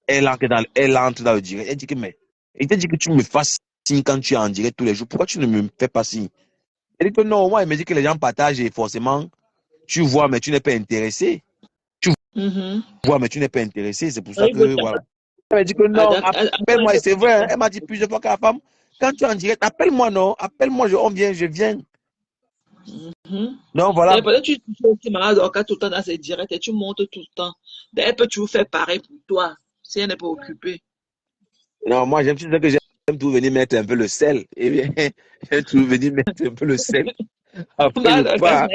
elle entre dans le direct. Elle dit que, mais, il t'a dit que tu me fasses signe quand tu es en direct tous les jours. Pourquoi tu ne me fais pas signe? Elle dit que non, moi, elle me dit que les gens partagent et forcément, tu vois, mais tu n'es pas intéressé. Tu vois, mais tu n'es pas intéressé. C'est pour ça que, voilà. Elle m'a dit que non, appelle-moi. Et c'est vrai, hein, elle m'a dit plusieurs fois qu'à la femme, quand tu es en direct, appelle-moi, non. Appelle-moi, je viens. Donc, voilà. Et peut-être tu fais aussi malade tout le temps dans ses directs et tu montes tout le temps. Elle peut toujours faire pareil pour toi si elle n'est pas occupée. Non, moi, j'aime, tu sais que j'aime tout venir mettre un peu le sel. Eh bien, j'aime tout venir mettre un peu le sel. Après, je Bah,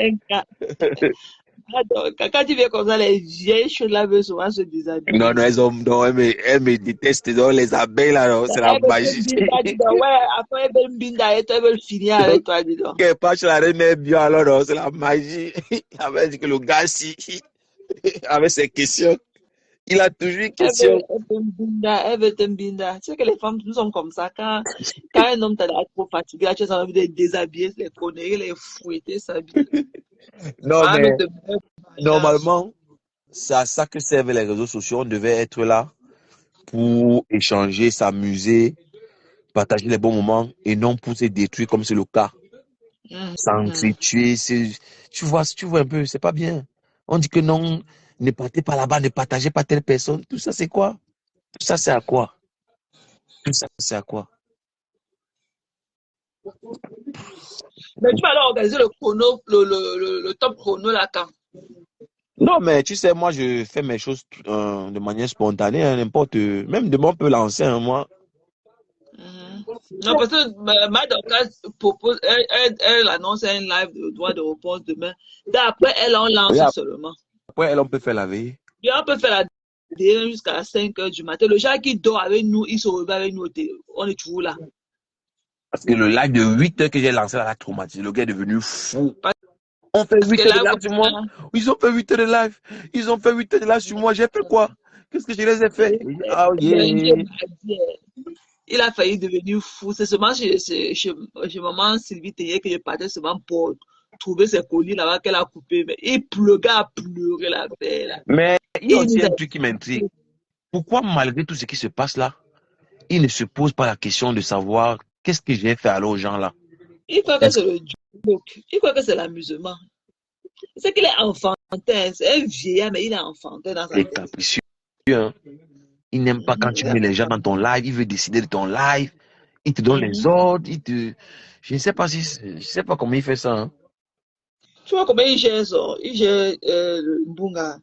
pars. quand tu viens comme ça, les vieilles choses là veulent souvent se Non, déshabiller. non, non, elles me détestent. Donc, les abeilles, là, non, c'est la Elle veut te magie. binda, dis donc. Ouais, après, elle veut binda avec toi, elle veut finir avec toi, dis donc. Quelque part, chez la reine est bien, alors, non, c'est la magie. Il avait dit que le gars, si, avec ses questions, il a toujours une question. Elle veut te binda, elle veut te binda. Tu sais que les femmes, nous sommes comme ça. Quand un homme t'a l'air trop fatigué, là, tu as envie de te déshabiller, les conneries, les fouetter, s'habiller. Non, Ah, mais mais te mettre mariage. normalement, c'est à ça que servent les réseaux sociaux. On devait être là pour échanger, s'amuser, partager les bons moments et non pour se détruire comme c'est le cas. Mhm. S'entretuer, tu vois un peu, c'est pas bien. On dit que non, ne partez pas là-bas, ne partagez pas telle personne. Tout ça, c'est quoi? Tout ça, c'est à quoi? Tout ça, c'est à quoi? Mais tu vas alors organiser le chrono, le top chrono là quand? Non, mais tu sais, moi, je fais mes choses de manière spontanée, hein, n'importe, même demain, on peut lancer, hein, moi. Mhm. Non, parce que Madoka propose, elle annonce un live de droit de réponse demain. D'après elle, on Et lance seulement. après, elle, on peut faire la veille. Et on peut faire la DM jusqu'à 5 heures du matin. Le gens qui dort avec nous, il se réveille avec nous. On est toujours là. Parce que le live de 8 heures que j'ai lancé, là, a traumatisé. Le gars est devenu fou. Parce On fait que 8 heures de là, live comme sur moi. ça, Ils ont fait 8 heures de live. Ils ont fait 8 heures de live sur moi. J'ai fait quoi? Qu'est-ce que je les ai fait? Ah, lundi et yeah. mardi, il a failli devenir fou. C'est seulement chez maman Sylvie Théier que je partais seulement pour trouver ses colis là-bas qu'elle a coupé. Mais le gars a pleuré la belle. Là. Mais il y a Il aussi nous a un truc qui m'intrigue. Pourquoi, malgré tout ce qui se passe là, il ne se pose pas la question de savoir qu'est-ce que j'ai fait alors aux gens là? Il croit que Est-ce c'est le joke. Il croit que c'est l'amusement. C'est qu'il est enfantin. C'est un vieillard, mais il est enfantin dans qu'il sa est tête. capricieux, hein? Il n'aime pas quand tu mets les gens dans ton live. Il veut décider de ton live. Il te donne les Mhm. ordres. Je ne sais pas je sais pas comment il fait ça, hein. Tu vois comment il gère ça? Il gère le Mbunga.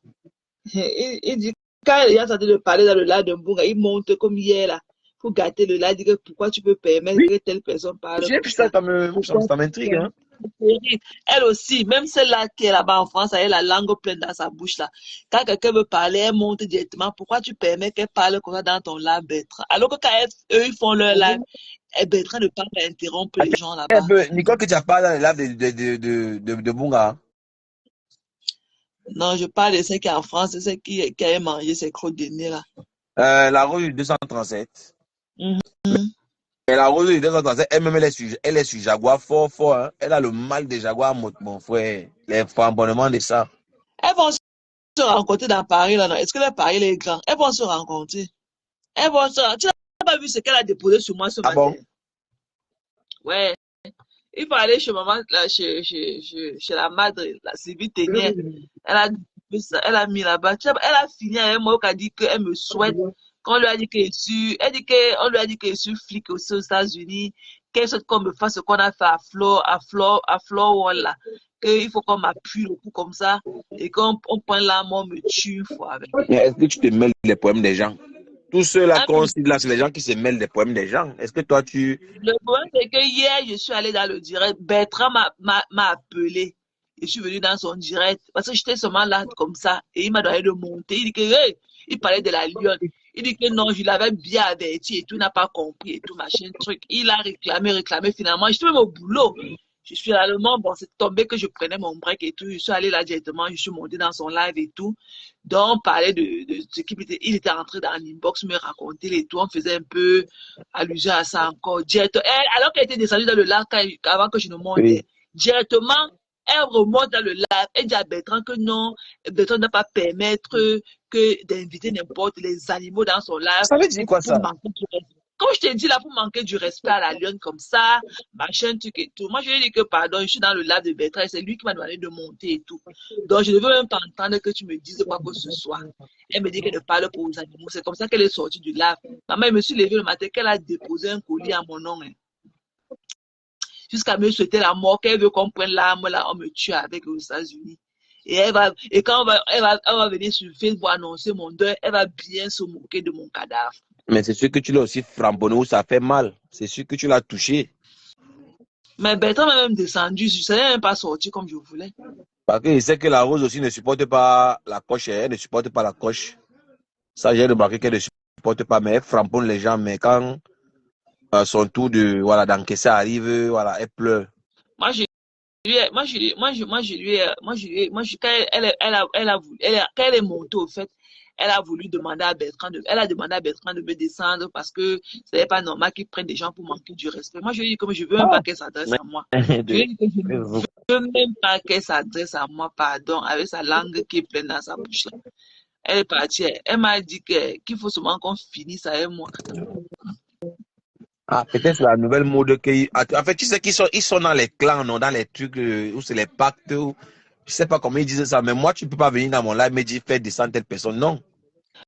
Il dit, quand il est en train de parler dans le live de Mbunga, il monte comme hier là, pour gâter le live, il dit que pourquoi tu peux permettre Oui, que telle personne parle j'ai comme vu ça, ça? Pourquoi ça m'intrigue, hein. elle aussi, même celle-là qui est là-bas en France, elle a la langue pleine dans sa bouche là. Quand quelqu'un veut parler, elle monte directement. Pourquoi tu permets qu'elle parle comme ça dans ton live, Bertrand? Alors que quand eux, ils font leur live, Bertrand ne parle pas interrompre les gens Un là-bas. peu, Nicole, que tu as parlé dans le live de Bunga. Non, je parle de celle qui est en France, de celle qui a mangé ses crottes de nez là. La rue 237. Mhm. Mais la rue 237, elle-même, elle est sur Jaguar fort, fort, hein. Elle a le mal de Jaguar, mon frère. Les abonnements de ça. Elles vont se rencontrer dans Paris là, non? Est-ce que le Paris est grand? Elles vont se rencontrer. Elles vont se... Tu n'as pas vu ce qu'elle a déposé sur moi ce Ah matin? bon? Ouais. Il faut aller chez maman, là, chez la madre, la Sylvie Ténière. Elle a mis là-bas. Elle a fini avec moi, qui a dit qu'elle me souhaite. Quand on lui a dit qu'elle est sûre, on lui a dit qu'elle est sûre flic aussi aux États-Unis, qu'elle souhaite qu'on me fasse ce qu'on a fait à Florwall, là. Qu'il faut qu'on m'appuie le coup comme ça, et qu'on prenne là, moi, on me tue une fois avec. Mais est-ce que tu te mêles des poèmes des gens? Tous ceux-là Ah, qu'on cite là, c'est les gens qui se mêlent des poèmes des gens. Est-ce que toi, le problème, c'est que hier, je suis allée dans le direct. Bertrand m'a appelé. Je suis venue dans son direct parce que j'étais seulement là comme ça. Et il m'a donné de monter. Il dit que, hey, il parlait de la lionne. Il dit que non, je l'avais bien averti et tout, il n'a pas compris et tout, machin, truc. Il a réclamé finalement. Je suis même au boulot. Je suis allemand, bon, c'est tombé que je prenais mon break et tout. Je suis allée là directement, je suis montée dans son live et tout. Donc, on parlait de ce qu'il était, il était rentré dans l'inbox, me raconter et tout. On faisait un peu allusion à ça encore. Alors qu'elle était descendue dans le lac avant que je ne monte, tu... directement, elle remonte dans le lac. Elle dit à Bertrand que non, Bertrand ne va pas permettre que d'inviter n'importe les animaux dans son lac Ça veut dire quoi pour ça? manquer du respect. Comme je t'ai dit là, pour manquer du respect à la lionne comme ça, machin, truc et tout. Moi, je lui ai dit que pardon, je suis dans le lac de Bertrand et c'est lui qui m'a demandé de monter et tout. Donc, je ne veux même pas entendre que tu me dises quoi que ce soit. Elle me dit qu'elle ne parle pas aux animaux. C'est comme ça qu'elle est sortie du lac. Maman, je me suis levée le matin, qu'elle a déposé un colis à mon nom. Hein. Jusqu'à me souhaiter la mort, qu'elle veut qu'on prenne l'arme, là, on me tue avec aux États-Unis. Et quand elle va venir sur Facebook annoncer mon deuil, elle va bien se moquer de mon cadavre. Mais c'est sûr que tu l'as aussi framponné où ça fait mal. C'est sûr que tu l'as touché. Mais Bertrand m'a même descendu, je ne savais même pas sortir comme je voulais. Parce qu'il sait que la rose aussi ne supporte pas la coche. Elle ne supporte pas la coche. Ça, j'ai remarqué qu'elle ne supporte pas, mais elle framponne les gens. Mais quand son tour de, voilà, d'encaisser arrive, voilà, elle pleure. Moi, je lui ai, moi, je lui, moi, je lui ai, moi, je lui ai, moi, je, quand elle a voulu, quand elle est montée, au fait, elle a voulu demander à Bertrand elle a demandé à Bertrand de me descendre parce que ce n'est pas normal qu'ils prennent des gens pour manquer du respect. Moi, je lui ai dit que je veux même pas qu'elle s'adresse à moi. Je lui ai dit que je ne veux même pas qu'elle s'adresse à moi, pardon, avec sa langue qui est pleine dans sa bouche là. Elle est partie, elle m'a dit qu'il faut seulement qu'on finisse avec moi. Ah, peut-être c'est la nouvelle mode que. En fait, tu sais ils sont dans les clans, non, dans les trucs où c'est les pactes. Je sais pas comment ils disent ça, mais moi, tu peux pas venir dans mon live et me dire faire descendre telle personne. Non.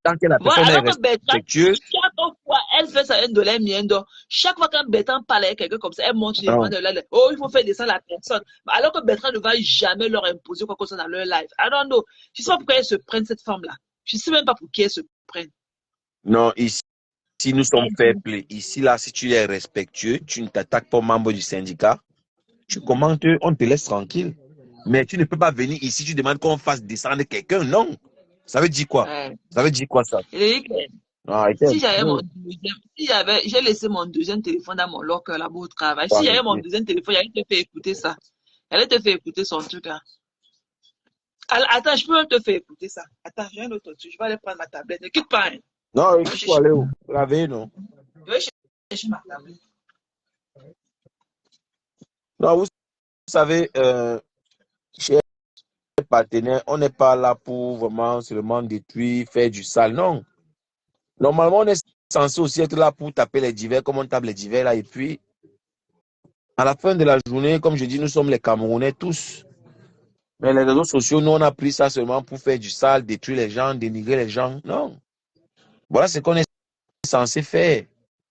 Tant que la Voilà, personne est alors que Bertrand, respectueuse. chaque fois, elle fait ça, elle de l'air miendo. Chaque fois qu'un Bertrand parle avec quelqu'un comme ça, elle montre les Non. de là. Oh, il faut faire descendre la personne. Alors que Bertrand ne va jamais leur imposer quoi que ce soit dans leur live. I don't know. Je sais pas pourquoi elles se prennent cette femme-là. Je sais même pas pour qui elles se prennent. Non, ici, nous sommes fair play. Ici, là, si tu es respectueux, tu ne t'attaques pas aux membres du syndicat, tu commentes, on te laisse tranquille. Mais tu ne peux pas venir ici, tu demandes qu'on fasse descendre quelqu'un. Non. Ça veut dire quoi? Ouais. Ça veut dire quoi, ça? Et Ah, si j'avais mon deuxième, j'ai laissé mon deuxième téléphone dans mon locker là-bas au travail. Si j'avais mon deuxième téléphone, j'allais te faire écouter ça. J'allais te faire écouter son truc là. Attends, je peux même te faire écouter ça. Attends, j'ai un autre truc. Je vais aller prendre ma tablette. Ne quitte pas. Hein. non, il faut aller où? La veille, non? Je vais chercher ma tablette. Non, vous savez, chez les partenaires, on n'est pas là pour vraiment seulement détruire, faire du sale. Non. Normalement, on est censé aussi être là pour taper les divers, comme on tape les divers là. Et puis, à la fin de la journée, comme je dis, nous sommes les Camerounais tous. Mais les réseaux sociaux, nous, on a pris ça seulement pour faire du sale, détruire les gens, dénigrer les gens. Non. Voilà ce qu'on est censé faire.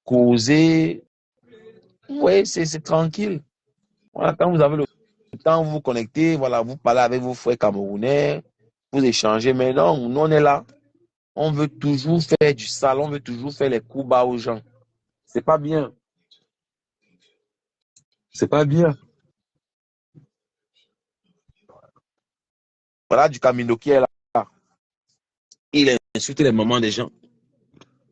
Causer. Oui, c'est tranquille. Voilà, quand vous avez le temps, vous vous connectez, voilà, vous parlez avec vos frères camerounais, vous échangez. Mais non, nous, on est là. On veut toujours faire du sale, on veut toujours faire les coups bas aux gens. C'est pas bien. C'est pas bien. Voilà du Camino qui est là. Il insulte les mamans des gens.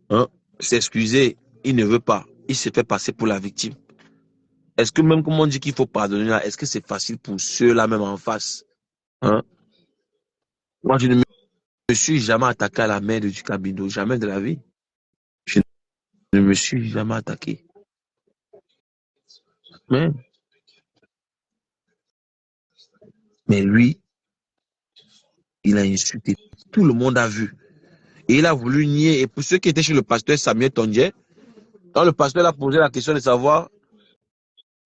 Hein? S'excuser, il ne veut pas. Il se fait passer pour la victime. Est-ce que même comme on dit qu'il faut pardonner là, est-ce que c'est facile pour ceux-là même en face? Hein? Moi, je ne me suis jamais attaqué à la mère de Camino, jamais de la vie. Je ne me suis jamais attaqué. Mais lui, il a insulté. Tout le monde a vu. Et il a voulu nier. Et pour ceux qui étaient chez le pasteur Samuel Tondier, quand le pasteur a posé la question de savoir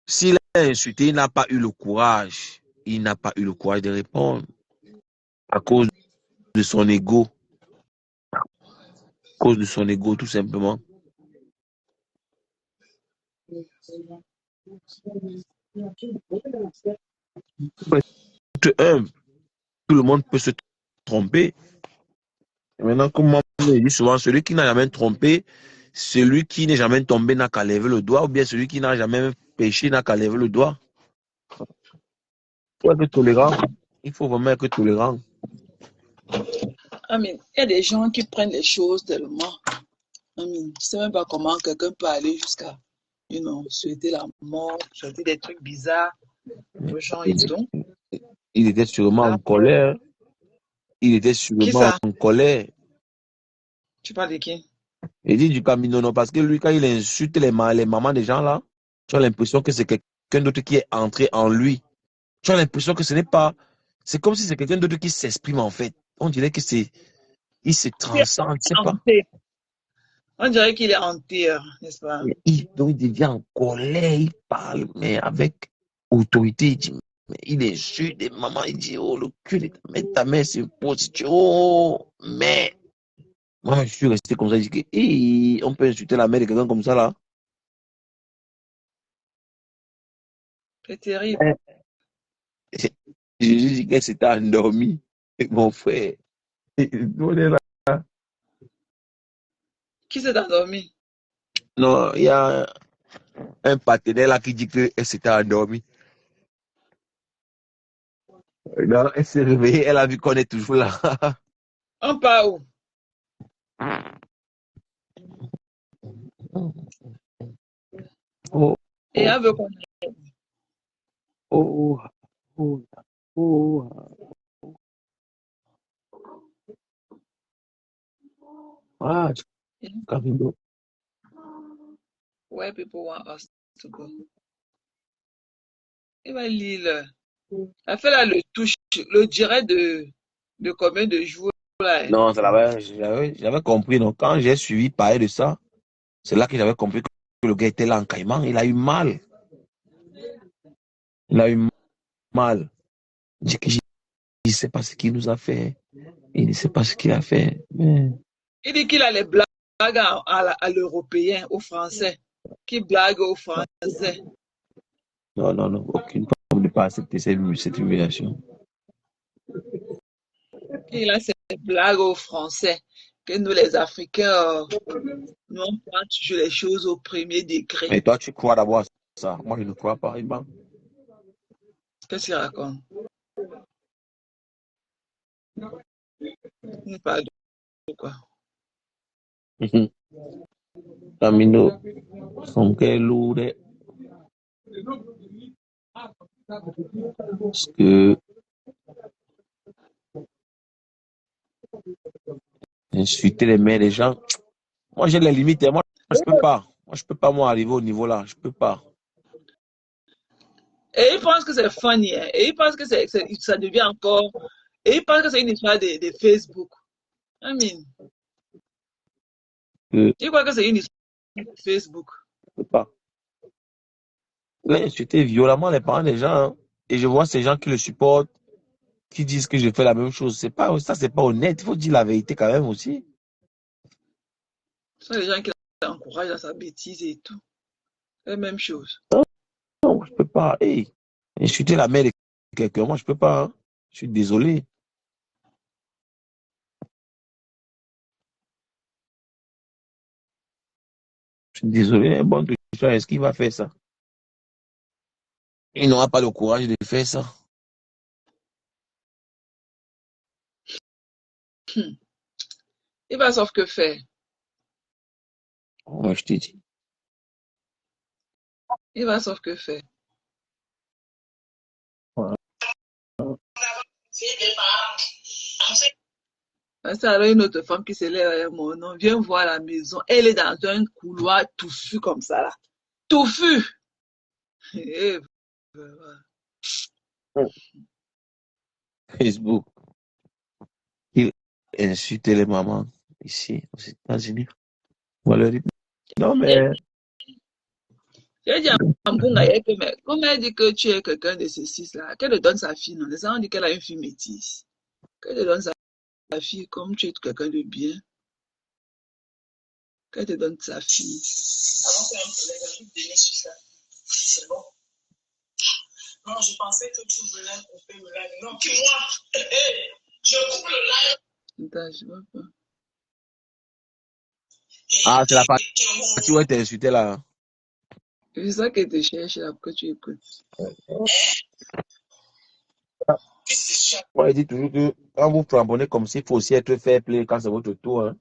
s'il a insulté, il n'a pas eu le courage. Il n'a pas eu le courage de répondre à cause de son ego. À cause de son ego, tout simplement. Tout le monde peut se tromper. Et maintenant, comme on dit souvent, celui qui n'a jamais trompé, celui qui n'est jamais tombé n'a qu'à lever le doigt, ou bien celui qui n'a jamais péché n'a qu'à lever le doigt. Il faut être tolérant. Il faut vraiment être tolérant. Il y a des gens qui prennent les choses tellement. Je ne sais même pas comment quelqu'un peut aller jusqu'à souhaiter la mort, souhaiter des trucs bizarres aux gens et tout. Il était sûrement en colère. Il était sûrement en colère. Tu parles de qui? Il dit du Camino, non, parce que lui, quand il insulte les mamans des gens là, tu as l'impression que c'est quelqu'un d'autre qui est entré en lui. Tu as l'impression que ce n'est pas. C'est comme si c'est quelqu'un d'autre qui s'exprime en fait. On dirait que c'est. Il se transcende, je sais pas. On dirait qu'il est hanté, n'est-ce pas? Donc il devient en colère, il parle, mais avec autorité. Il dit, mais il insulte des mamans, il dit, oh, le cul de ta mère, c'est une prostituée. Oh, mais. Moi, je suis resté comme ça, je dis que, on peut insulter la mère de quelqu'un comme ça là. C'est terrible. Je dis qu'elle s'était endormie. Mon frère. On est là. Qui s'est endormi? Non, il y a un partenaire là qui dit qu'elle s'était endormie. Non, elle s'est réveillée, elle a vu qu'on est toujours là. On part où? Oh, Et oh, on veut qu'on oh, oh, oh. Ah, aille. Camilo. Where people want us to go. Il va lire. Elle fait là le touche, le direct de combien de jours là. Hein? Non, j'avais compris. Donc, quand j'ai suivi parler de ça, c'est là que j'avais compris que le gars était là en caïman. Il a eu mal. Il a eu mal. Il dit qu'il ne sait pas ce qu'il nous a fait. Il ne sait pas ce qu'il a fait. Mais... Il dit qu'il a les blagues à l'européen, aux français. Qui blague aux français. Non, non, non. Aucune femme ne peut accepter cette humiliation. Il a ses blagues aux français. Que nous, les Africains, nous, on prend toujours les choses au premier degré. Mais toi, tu crois d'abord à ça. Moi, je ne crois pas. Qu'est-ce qu'il raconte? Il parle de quoi? Camino, son que lourd. Parce que insulter les mères des gens, moi, j'ai les limites. Moi, je peux pas. Moi, je peux pas, moi, arriver au niveau là. Je peux pas. Et il pense que c'est funny. Hein? Et il pense que ça devient encore. Et il pense que c'est une histoire de Facebook. I mean, il croit que c'est une histoire de Facebook. Je peux pas. Il a insulté violemment les parents des gens. Hein. Et je vois ces gens qui le supportent, qui disent que je fais la même chose. Ça, c'est pas honnête. Il faut dire la vérité quand même aussi. Ce sont les gens qui l'encouragent dans sa bêtise et tout. C'est la même chose. Non, je peux pas. Hey, insulter la mère de quelqu'un, moi, je peux pas. Hein. Je suis désolé. Je suis désolé. Bon, est-ce qu'il va faire ça? Il n'aura pas le courage de faire ça. Il va sauf que faire. Moi, je te dis. Il va sauf que faire. Voilà. C'est alors une autre femme qui s'élève avec mon nom. Viens voir la maison. Elle est dans un couloir touffu comme ça là. Touffu! Et Facebook. Il insulte les mamans ici aux États-Unis. On va leur dire, non, mais j'ai dit à Mbunga, mais comme elle dit que tu es quelqu'un de ceci, là, qu'elle te donne sa fille, non? Les gens disent qu'elle a une fille métisse. Qu'elle te donne sa fille comme tu es quelqu'un de bien. Qu'elle te donne sa fille. Avant qu'il y ait un problème, je vais te donner sur ça. C'est bon. Non, je pensais que tu voulais couper le live. Non, puis moi, je coupe le live. Attends, je vois pas. ah, c'est la partie où elle t'a insulté là. C'est ça que tu cherches là, pourquoi tu écoutes. Moi, je dis toujours que quand vous flambonnez comme ça, il faut aussi être fair play quand c'est votre tour. Hein.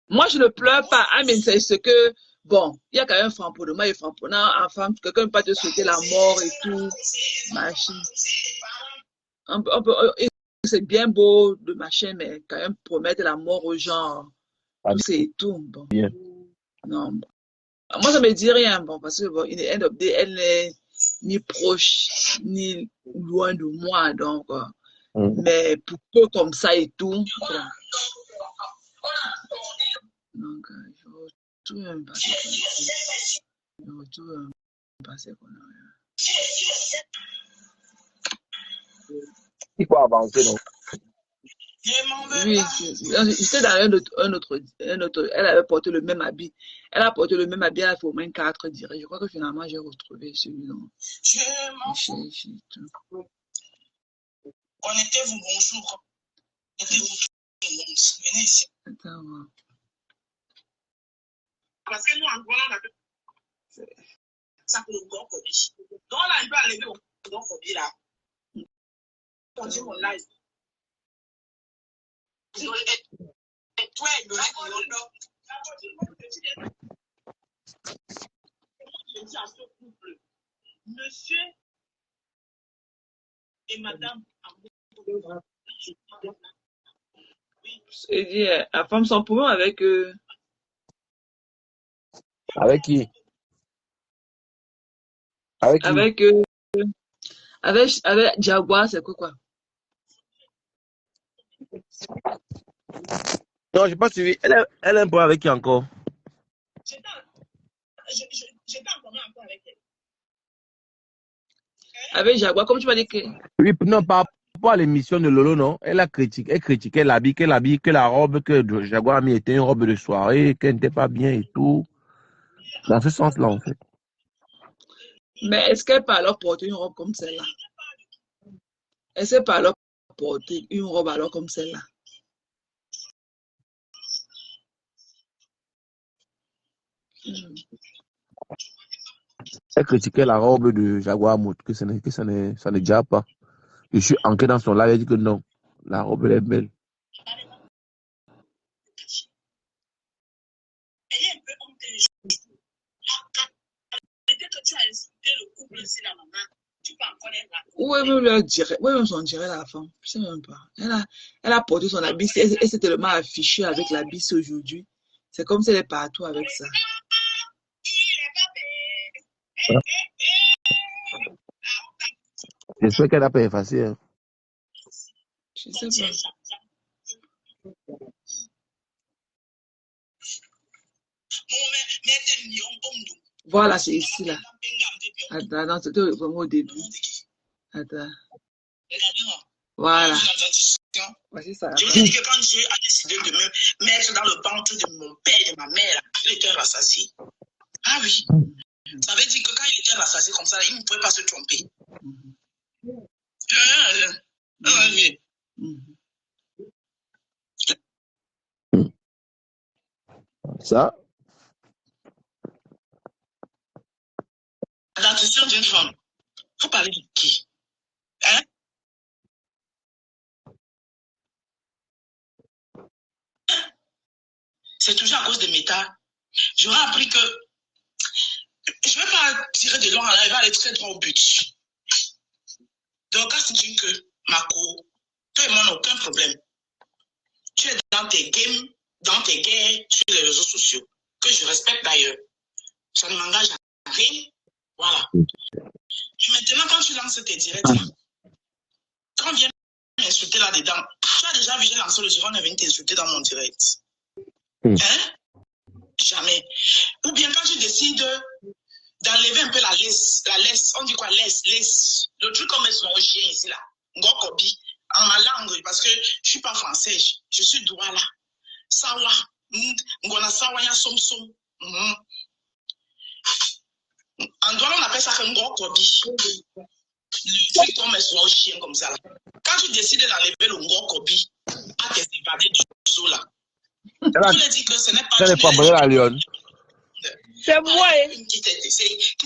Moi, je ne pleure pas. I mean, c'est ce que, bon, il y a quand même framponnement et framponnant en femme. Quelqu'un ne peut pas te souhaiter la mort et tout. Machin. C'est bien beau, le machin, mais quand même promettre la mort aux gens, Ah, tout c'est tout. Bon. bien. Non. Bon. Moi, ça me dit rien, bon, parce que, bon, end of day, elle n'est ni proche, ni loin de moi, donc, mais pour peu comme ça et tout, bon. Donc, je retrouve un passé qu'on a. Je retrouve un passé qu'on a. Il faut avancer, non? Oui, j'étais dans un autre, elle avait porté le même habit. Elle a porté le même habit, elle a fait au moins 4 directs. Je crois que finalement, j'ai retrouvé celui-là. Connectez-vous, bonjour. Connectez-vous tout le monde. Venez ici. Attends, Ça pour le grand Kobi. Donc là, il peut enlever le grand Kobi là. Continue mon live. Toi, je dis à ce couple, monsieur et madame, Et dit, la femme sans problème avec... Avec qui? Avec qui? Avec Jaguar, c'est quoi? Non, j'ai pas suivi. Elle a un point avec qui encore? j'étais en commun un peu avec elle. Avec Jaguar, comme tu m'as dit que... Oui, non, par rapport à l'émission de Lolo, non. Elle critiquait l'habit, que la robe que Jaguar a mis était une robe de soirée, qu'elle n'était pas bien et tout. Dans ce sens-là, en fait. Mais est-ce qu'elle peut alors porter une robe comme celle-là? Est-ce qu'elle peut alors porter une robe alors comme celle-là? Elle critiquait la robe de Jaguar Mout, que ça n'est déjà pas. Je suis entré dans son live, elle dit que non, la robe elle est belle. Elle est un peu intelligente. Dès que tu as insulté le couple ici, la maman, tu peux encore les raconter. Où est même leur dirait? Où est même son dirait la femme? Je sais même pas. Elle a porté son habit. Elle s'est tellement affichée avec l'habit aujourd'hui. C'est comme si elle est partout avec ça. J'espère qu'elle n'a pas effacé. Hein. Je sais pas. Voilà, c'est ici là. Attends, non, c'était vraiment au début. Attends. Voilà. Voici ça. Je vous ai dit que quand Dieu a décidé de me mettre dans le ventre de mon père et de ma mère, il était rassasié. Ah oui. Ça veut dire que quand il était rassasié comme ça, il ne pouvait pas se tromper. Ça? L'attention d'une femme. Faut parler de qui? Hein? C'est toujours à cause de Méta. J'aurais appris que je ne vais pas tirer de long en elle va aller très droit au but. Donc, c'est une que Mako, toi et moi, on n'a aucun problème. Tu es dans tes games, dans tes guerres sur les réseaux sociaux, que je respecte d'ailleurs. Ça ne m'engage à rien. Voilà. Mais maintenant, quand tu lances tes directs, quand on vient m'insulter là-dedans, tu as déjà vu, j'ai lancé le direct, on est venu t'insulter dans mon direct. Hein? Jamais. Ou bien quand tu décides d'enlever un peu la laisse, on dit quoi, laisse, le truc comme son chien ici là, Ngokobi, en ma langue, parce que je ne suis pas française, je suis douala. Sawa, Ngona Sawa, ya som. En douala, on appelle ça un Ngokobi. Le truc comme son chien comme ça là. Quand tu décides d'enlever le Ngokobi, à tes évadés du zoo là, tu lui dis que ce n'est pas... Ça n'est pas vrai, la lionne. C'est moi. Qui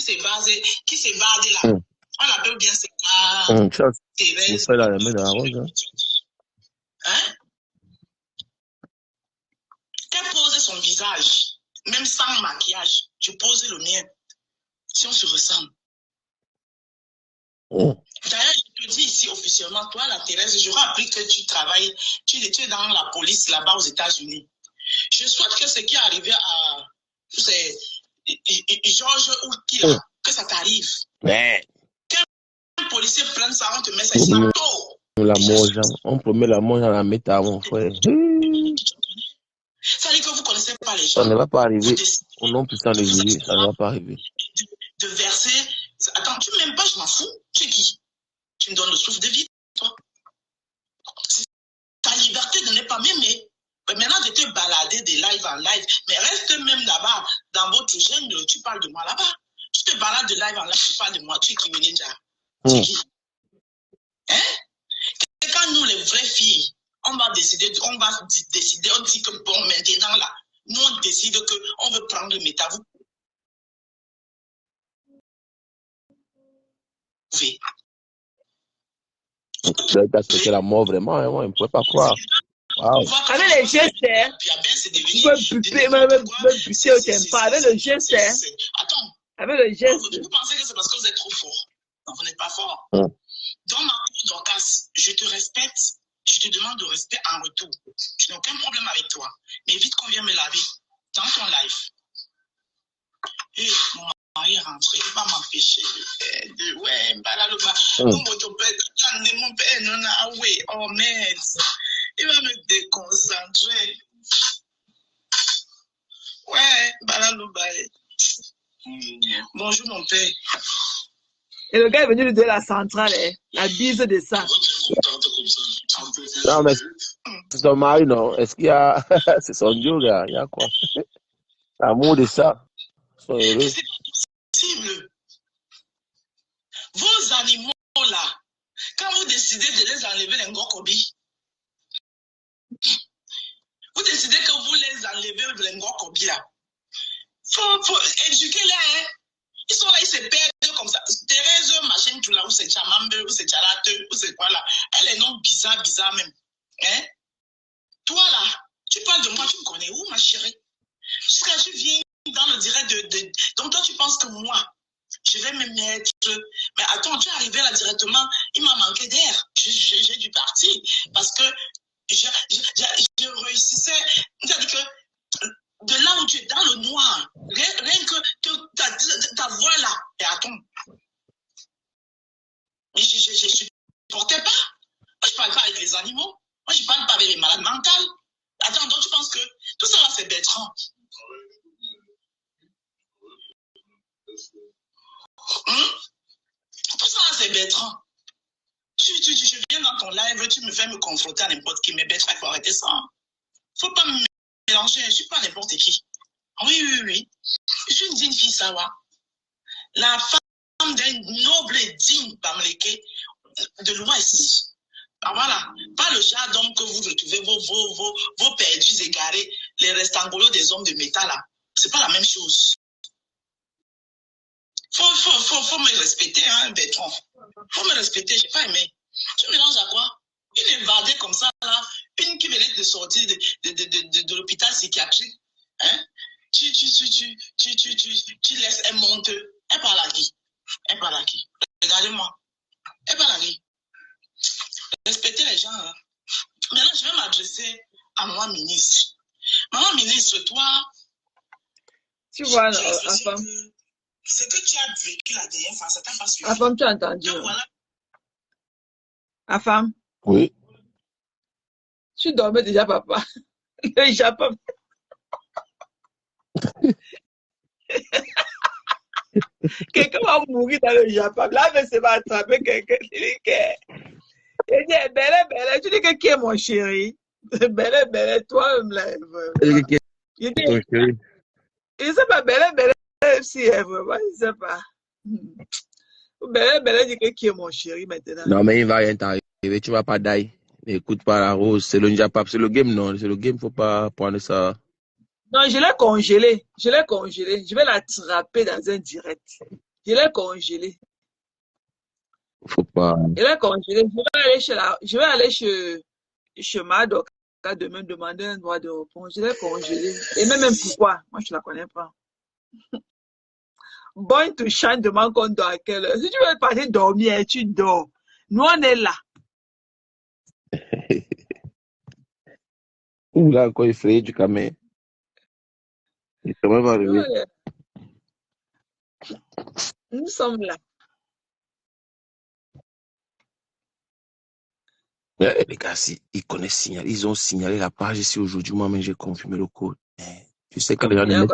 s'est basé là. On l'appelle bien c'est quoi? Thérèse. Vous faites la main dans la rose. Hein? Qu'elle pose son visage, même sans maquillage, je pose le mien. Si on se ressemble. D'ailleurs, je te dis ici officiellement, toi, la Thérèse, j'aurais appris que tu travailles, tu es dans la police là-bas aux États-Unis. Je souhaite que ce qui est arrivé à Georges ou qui là, que ça t'arrive. Ouais. Qu'un policier prenne ça, on te met ça ici. On promet la mort, on la met à mon frère. Ça veut dire que vous ne connaissez pas les gens. Ça ne va pas arriver. Au nom puissant de Jésus, ça ne va pas arriver. De verser. Attends, tu m'aimes pas, je m'en fous. Tu es qui? Tu me donnes le souffle de vie, toi. C'est ta liberté de ne pas m'aimer. Maintenant, de te balader de live en live, mais reste même là-bas, dans votre jungle, tu parles de moi là-bas. Tu te balades de live en live, tu parles de moi. Tu es qui, Ninja? Tu es qui? Hein? Et quand nous, les vraies filles, on décide, on dit que bon, maintenant là, nous on décide qu'on veut prendre le méta. trouvé. T'as souhaité la mort vraiment, hein, moi, je ne pouvais pas croire. Wow. Avec les gestes, hein, tu peux buter, me buter au tempo. Avec le geste, hein, Attends, avec le geste. vous pensez que c'est parce que vous êtes trop fort. Non, vous n'êtes pas fort. Hum. Dans ma cour d'Orcas, je te respecte, je te demande de respect en retour. Je n'ai aucun problème avec toi. Mais vite qu'on vient me laver dans ton live. Et mon mari est rentré, il va m'empêcher de ouais, mon père, non, ah oui, oh merde. Il va me déconcentrer. Ouais, balaloubaye. Bonjour mon père. Et le gars est venu lui donner la centrale, hein, la bise de ça. Non, mais c'est son mari, non. Est-ce qu'il y a. C'est son Dieu, gars. Il y a quoi? L'amour de ça. Ils sont heureux. C'est possible. Vos animaux là, quand vous décidez de les enlever les ngokobi, vous décidez que vous les enlevez les ngokobi là. Faut éduquer-les, hein. Ils sont là, ils se perdent comme ça. Thérèse, machin, tout là, où c'est Chamambe, où c'est Tchalate, où c'est quoi là. Elle est non bizarre même. Hein? Toi là, tu parles de moi, tu me connais où, ma chérie? Jusqu'à tu viens dans le direct donc toi, tu penses que moi, je vais me mettre. Mais attends, tu es arrivé là directement, il m'a manqué d'air. J'ai dû partir parce que je réussissais. C'est-à-dire que de là où tu es dans le noir, rien que ta voix là, et attends. Mais je ne supportais pas. Moi, je ne parle pas avec les animaux. Moi, je ne parle pas avec les malades mentales. Attends, donc tu penses que tout ça là, c'est Bertrand. Tout ça là, c'est Bertrand. Je viens dans ton live, tu me fais me confronter à n'importe qui, mais Bertrand, il faut arrêter ça. Il ne faut pas me mélanger, je ne suis pas n'importe qui. Oui. Je suis une digne fille, ça va. La femme d'un noble et digne Bamléké de l'Ouest. Ah, voilà. Pas le genre d'homme que vous retrouvez, vos perdus égarés, les restangolos des hommes de métal, là. C'est pas la même chose. Faut me respecter, hein, Bertrand. Faut me respecter, j'ai pas aimé. Tu mélanges à quoi? Une évadée comme ça, là, une qui venait de sortir de l'hôpital psychiatrique, hein? Tu laisses, elle monte, elle parle à qui? Regardez-moi. Elle parle à qui? Respectez les gens, hein. Maintenant, je vais m'adresser à maman ministre. Maman ministre, toi, Tu vois, j'ai la l'impression femme. que ce que tu as vécu la dernière fois, ça t'a pas suffi. La femme, tu as entendu. Donc, voilà. La femme, Oui. tu dormais déjà, papa. Le Japon. Quelqu'un va mourir dans le Japon. Là, mais c'est va attraper quelqu'un. Il dit, belle. Tu dis que qui est mon chéri? Belle, toi-même là. Il dit, il ne sait pas, belle, si vraiment, il ne sait pas. Belle dit que qui est mon chéri maintenant. Non, mais il va rien t'arriver. Tu vas pas die. N'écoute pas la rose. C'est le Japap. C'est le game, non. C'est le game. Faut pas prendre ça. Non, je l'ai congelé. Je vais l'attraper dans un direct. Je l'ai congelé. Faut pas. Je l'ai congelé. Je vais aller chez Madoc demain demander un droit de réponse. Je l'ai congelé. Et même pourquoi? Moi, je ne la connais pas. Born to shine demande qu'on dort à quelle heure. Si tu veux partir dormir, tu dors. Nous, on est là. Ouh là, quand il fait du camé. Il est même arrivé. Nous sommes là. Mais les gars, ils connaissent ils ont signalé la page ici aujourd'hui. Moi-même, j'ai confirmé le code. Mais tu sais, quand les gens ne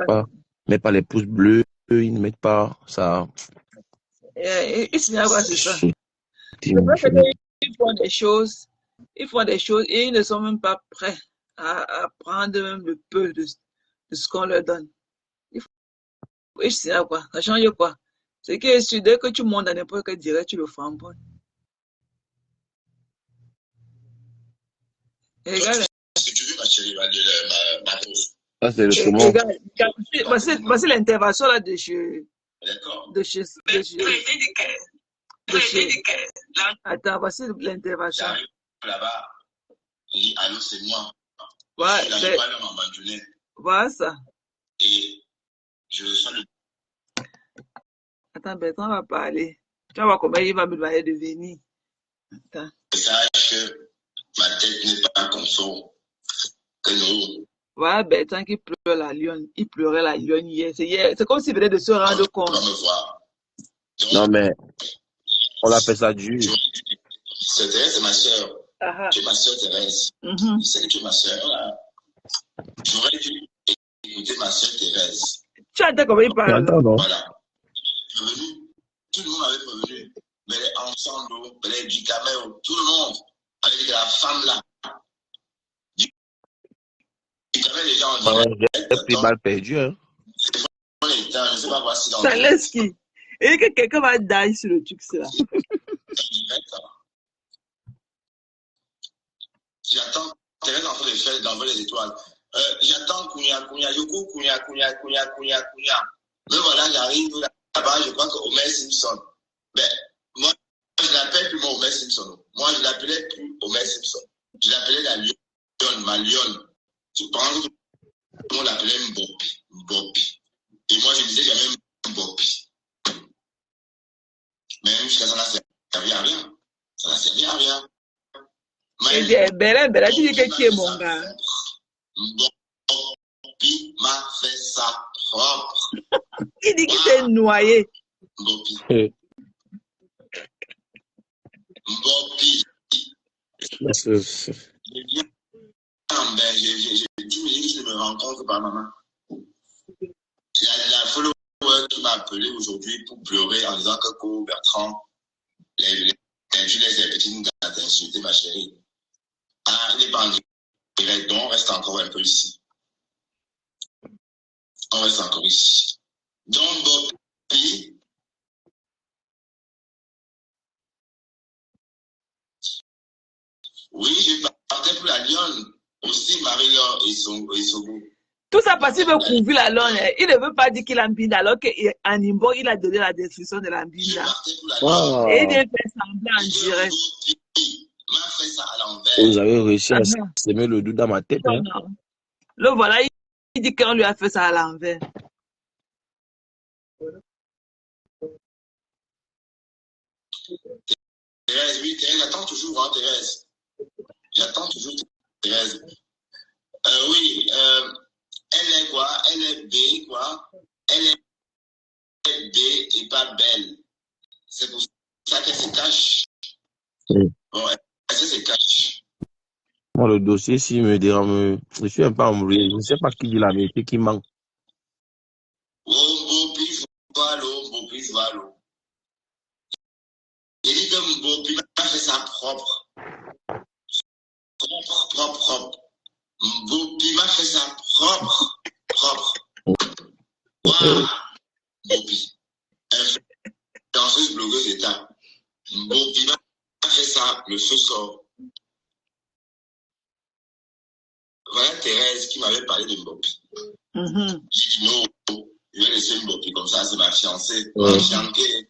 mettent pas les pouces bleus, eux, ils ne mettent pas ça. Ils signalent quoi, c'est ça? C'est vrai qu'ils font des choses. Ils font des choses et ils ne sont même pas prêts à prendre même le peu de ce qu'on leur donne. Ils signalent quoi? Ça change quoi? C'est que dès que tu montes dans n'importe quel direct, tu le frambones. Regarde. Si tu veux, ma chérie, ma dose. Ça, c'est le comment. Voici l'intervention là de chez. Attends, voici l'intervention. J'arrive là-bas, il dit allô, c'est moi. Ouais, Je suis là, je vais m'abandonner. voilà ça. Et je sens le. Attends, Bertrand va parler. Tu vas voir comment il va me demander de venir. Attends. Sache que ma tête n'est pas comme ça. Que nous. Voilà Bertrand qui pleure la lionne. Il pleurait la lionne hier. C'est comme s'il venait de se rendre compte. On va me voir. Donc, Non, mais on l'a fait ça dur. c'est Thérèse, c'est ma soeur. Tu es ma soeur Thérèse. Je sais que tu es ma soeur. J'aurais dû écouter ma soeur Thérèse. Tu entends comment il parle? Voilà. Prévenu. Tout le monde avait prévenu. Mais les ensemble, les du caméo, tout le monde, avec la femme là. Du caméo, les gens ont dit. J'ai pris balle perdue. Hein. Je ne sais pas quoi si dans ça laisse qui? Et que quelqu'un va die sur le truc, c'est là. J'attends. Thérèse en train de faire d'envoyer les étoiles. J'attends Kounia, Yoko, Kounia. Mais voilà, j'arrive là-bas, je crois que Homer Simpson. Mais moi, je l'appelle plus Homer Simpson. Moi, je l'appelais plus Homer Simpson. Je l'appelais la lionne, ma lionne. Pendant que tout le monde l'appelait Mbopi. Et moi, je disais jamais Mbopi. Même jusqu'à ça, ça n'a servi à rien. Ça n'a servi à rien. Bella, tu dis que qui est mon gars? Mbopi m'a fait ça propre. Il dit qu'il s'est noyé. Mbopi. J'ai dit, je me rencontre par maman. La follower qui m'a appelé aujourd'hui pour pleurer en disant que Ko Bertrand, tu laisses les petites nous insulter, ma chérie. Ah, il n'est pas en direct, donc on reste encore un peu ici. On reste encore ici. Donc, Bobby, oui, je partais pour la Lyon, aussi Marie-Laure et Sogo. Tout ça parce qu'il veut couvrir la lionne. Il ne veut pas dire qu'il a mbinde alors qu'en Imbo, il a donné la description de la mbinde. Wow. Et il vient faire semblant en direct. Vous avez réussi à s'aimer le doute dans ma tête. Hein? Le voilà, il dit qu'on lui a fait ça à l'envers. Thérèse, oui, Thérèse, j'attends toujours, hein, Thérèse. J'attends toujours Thérèse. Oui, elle est quoi? Elle est B, quoi? Elle est B et pas belle. C'est pour ça qu'elle se cache. Bon, elle se cache. Moi, le dossier, s'il me dérange, je suis un peu embrouillé. Je ne sais pas qui dit la vérité, qui manque. Oh, Bopi, Valo. Il dit que Bopi m'a fait ça propre. Propre. Bopi m'a fait ça propre. Waouh! Bopi. Danseuse blogueuse état. Bopi m'a fait ça, le feu sort. Voilà Thérèse qui m'avait parlé de Mbopi. J'ai dit non, je vais laisser Mbopi comme ça, c'est ma fiancée. Fiancée.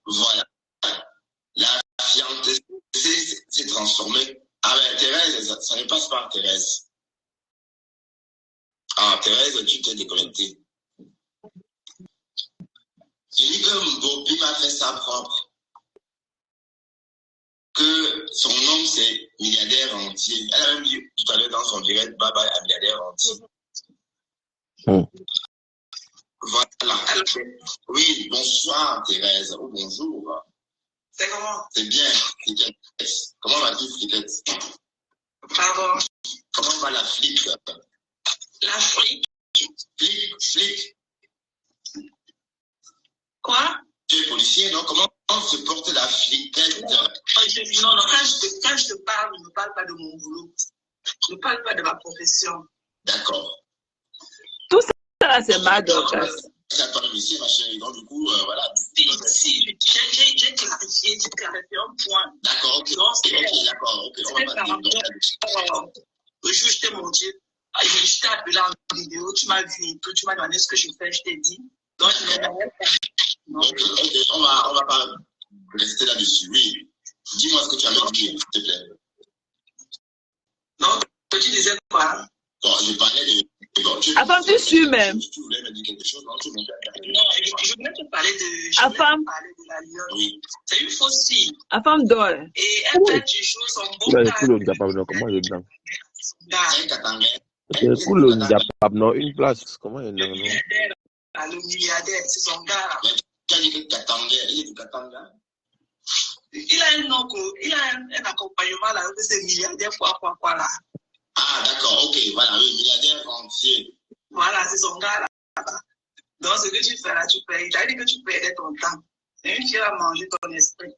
Voilà. La fiancée s'est transformée. Ah ben Thérèse, ça ne passe pas Thérèse. Ah Thérèse, tu t'es déconnectée. J'ai dit que Mbopi m'a fait ça propre. Que son nom c'est milliardaire entier. Elle a même dit tout à l'heure dans son direct, bye bye à milliardaire entier. Voilà. Oui, bonsoir Thérèse. Ou bonjour. C'est comment? C'est bien. Comment va-t-il, Fliquette? Pardon? Comment va la flic? La flic? Flic. Quoi? Tu es policier, non? Comment se porte la fliquette? Non, quand je te parle, je ne parle pas de mon boulot. Je ne parle pas de ma profession. D'accord. Tout ça là, c'est ma Dorcas. J'attends ici, ma chérie. Donc, du coup, voilà. Si, j'ai clarifié un point. D'accord, ok. D'accord, ok. On va pas le jour, je t'ai montré. Je t'ai appelé en vidéo, tu m'as vu et tout, tu m'as demandé ce que je fais, je t'ai dit. Donc, non. Ok, on va pas rester là-dessus. Oui. Dis-moi ce que tu as à me dire, s'il te plaît. Donc, tu disais quoi? Bon, je parlais de... Bon, Attends, tu suis même. Tu voulais me dire quelque chose, non? Tu Non, je voulais te parler de... Afam. parler de la lionne. Oui. C'est une fausse fille. Afam dole. Et elle fait du jour son beau Là, gars. cool au Japon, non, comment il est dedans? C'est un Katangais. C'est cool au Japon, non, une place, comment il est dedans, non? Le milliardaire, c'est son gars là. Tu as dit que Katangais, il est du Katanga. Il a un nom, il a un accompagnement là, de ces milliardaires, quoi là. Ah, d'accord, ok, voilà, oui, milliardaire rentier. Voilà, c'est son gars là. Donc, ce que tu fais là, tu payes. Tu as dit que tu payais ton temps. C'est une fille à manger ton esprit.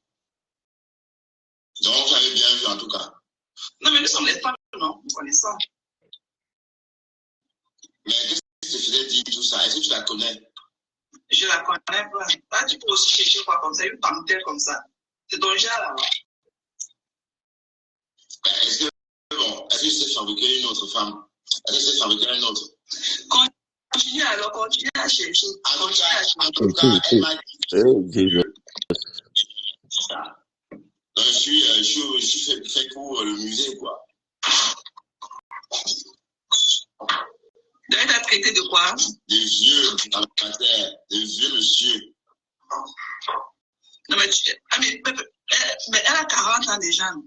Donc, tu avais bien vu en tout cas. Non, mais nous sommes les femmes, non, nous connaissons. Mais qu'est-ce que tu te faisais dire tout ça? Est-ce que tu la connais? Je la connais pas. Là, tu peux aussi chercher quoi comme ça, une panthère comme ça. C'est ton genre là. Est-ce que tu sais fabriquer une autre femme? Est-ce que tu sais fabriquer une autre? Continue alors, continue à chercher. En tout cas, elle m'a dit ça. Donc, je suis fait pour le musée, quoi. Donc, elle t'a traité de quoi? Des vieux dans la terre, des vieux monsieur. Non, mais elle a 40 ans déjà. Non?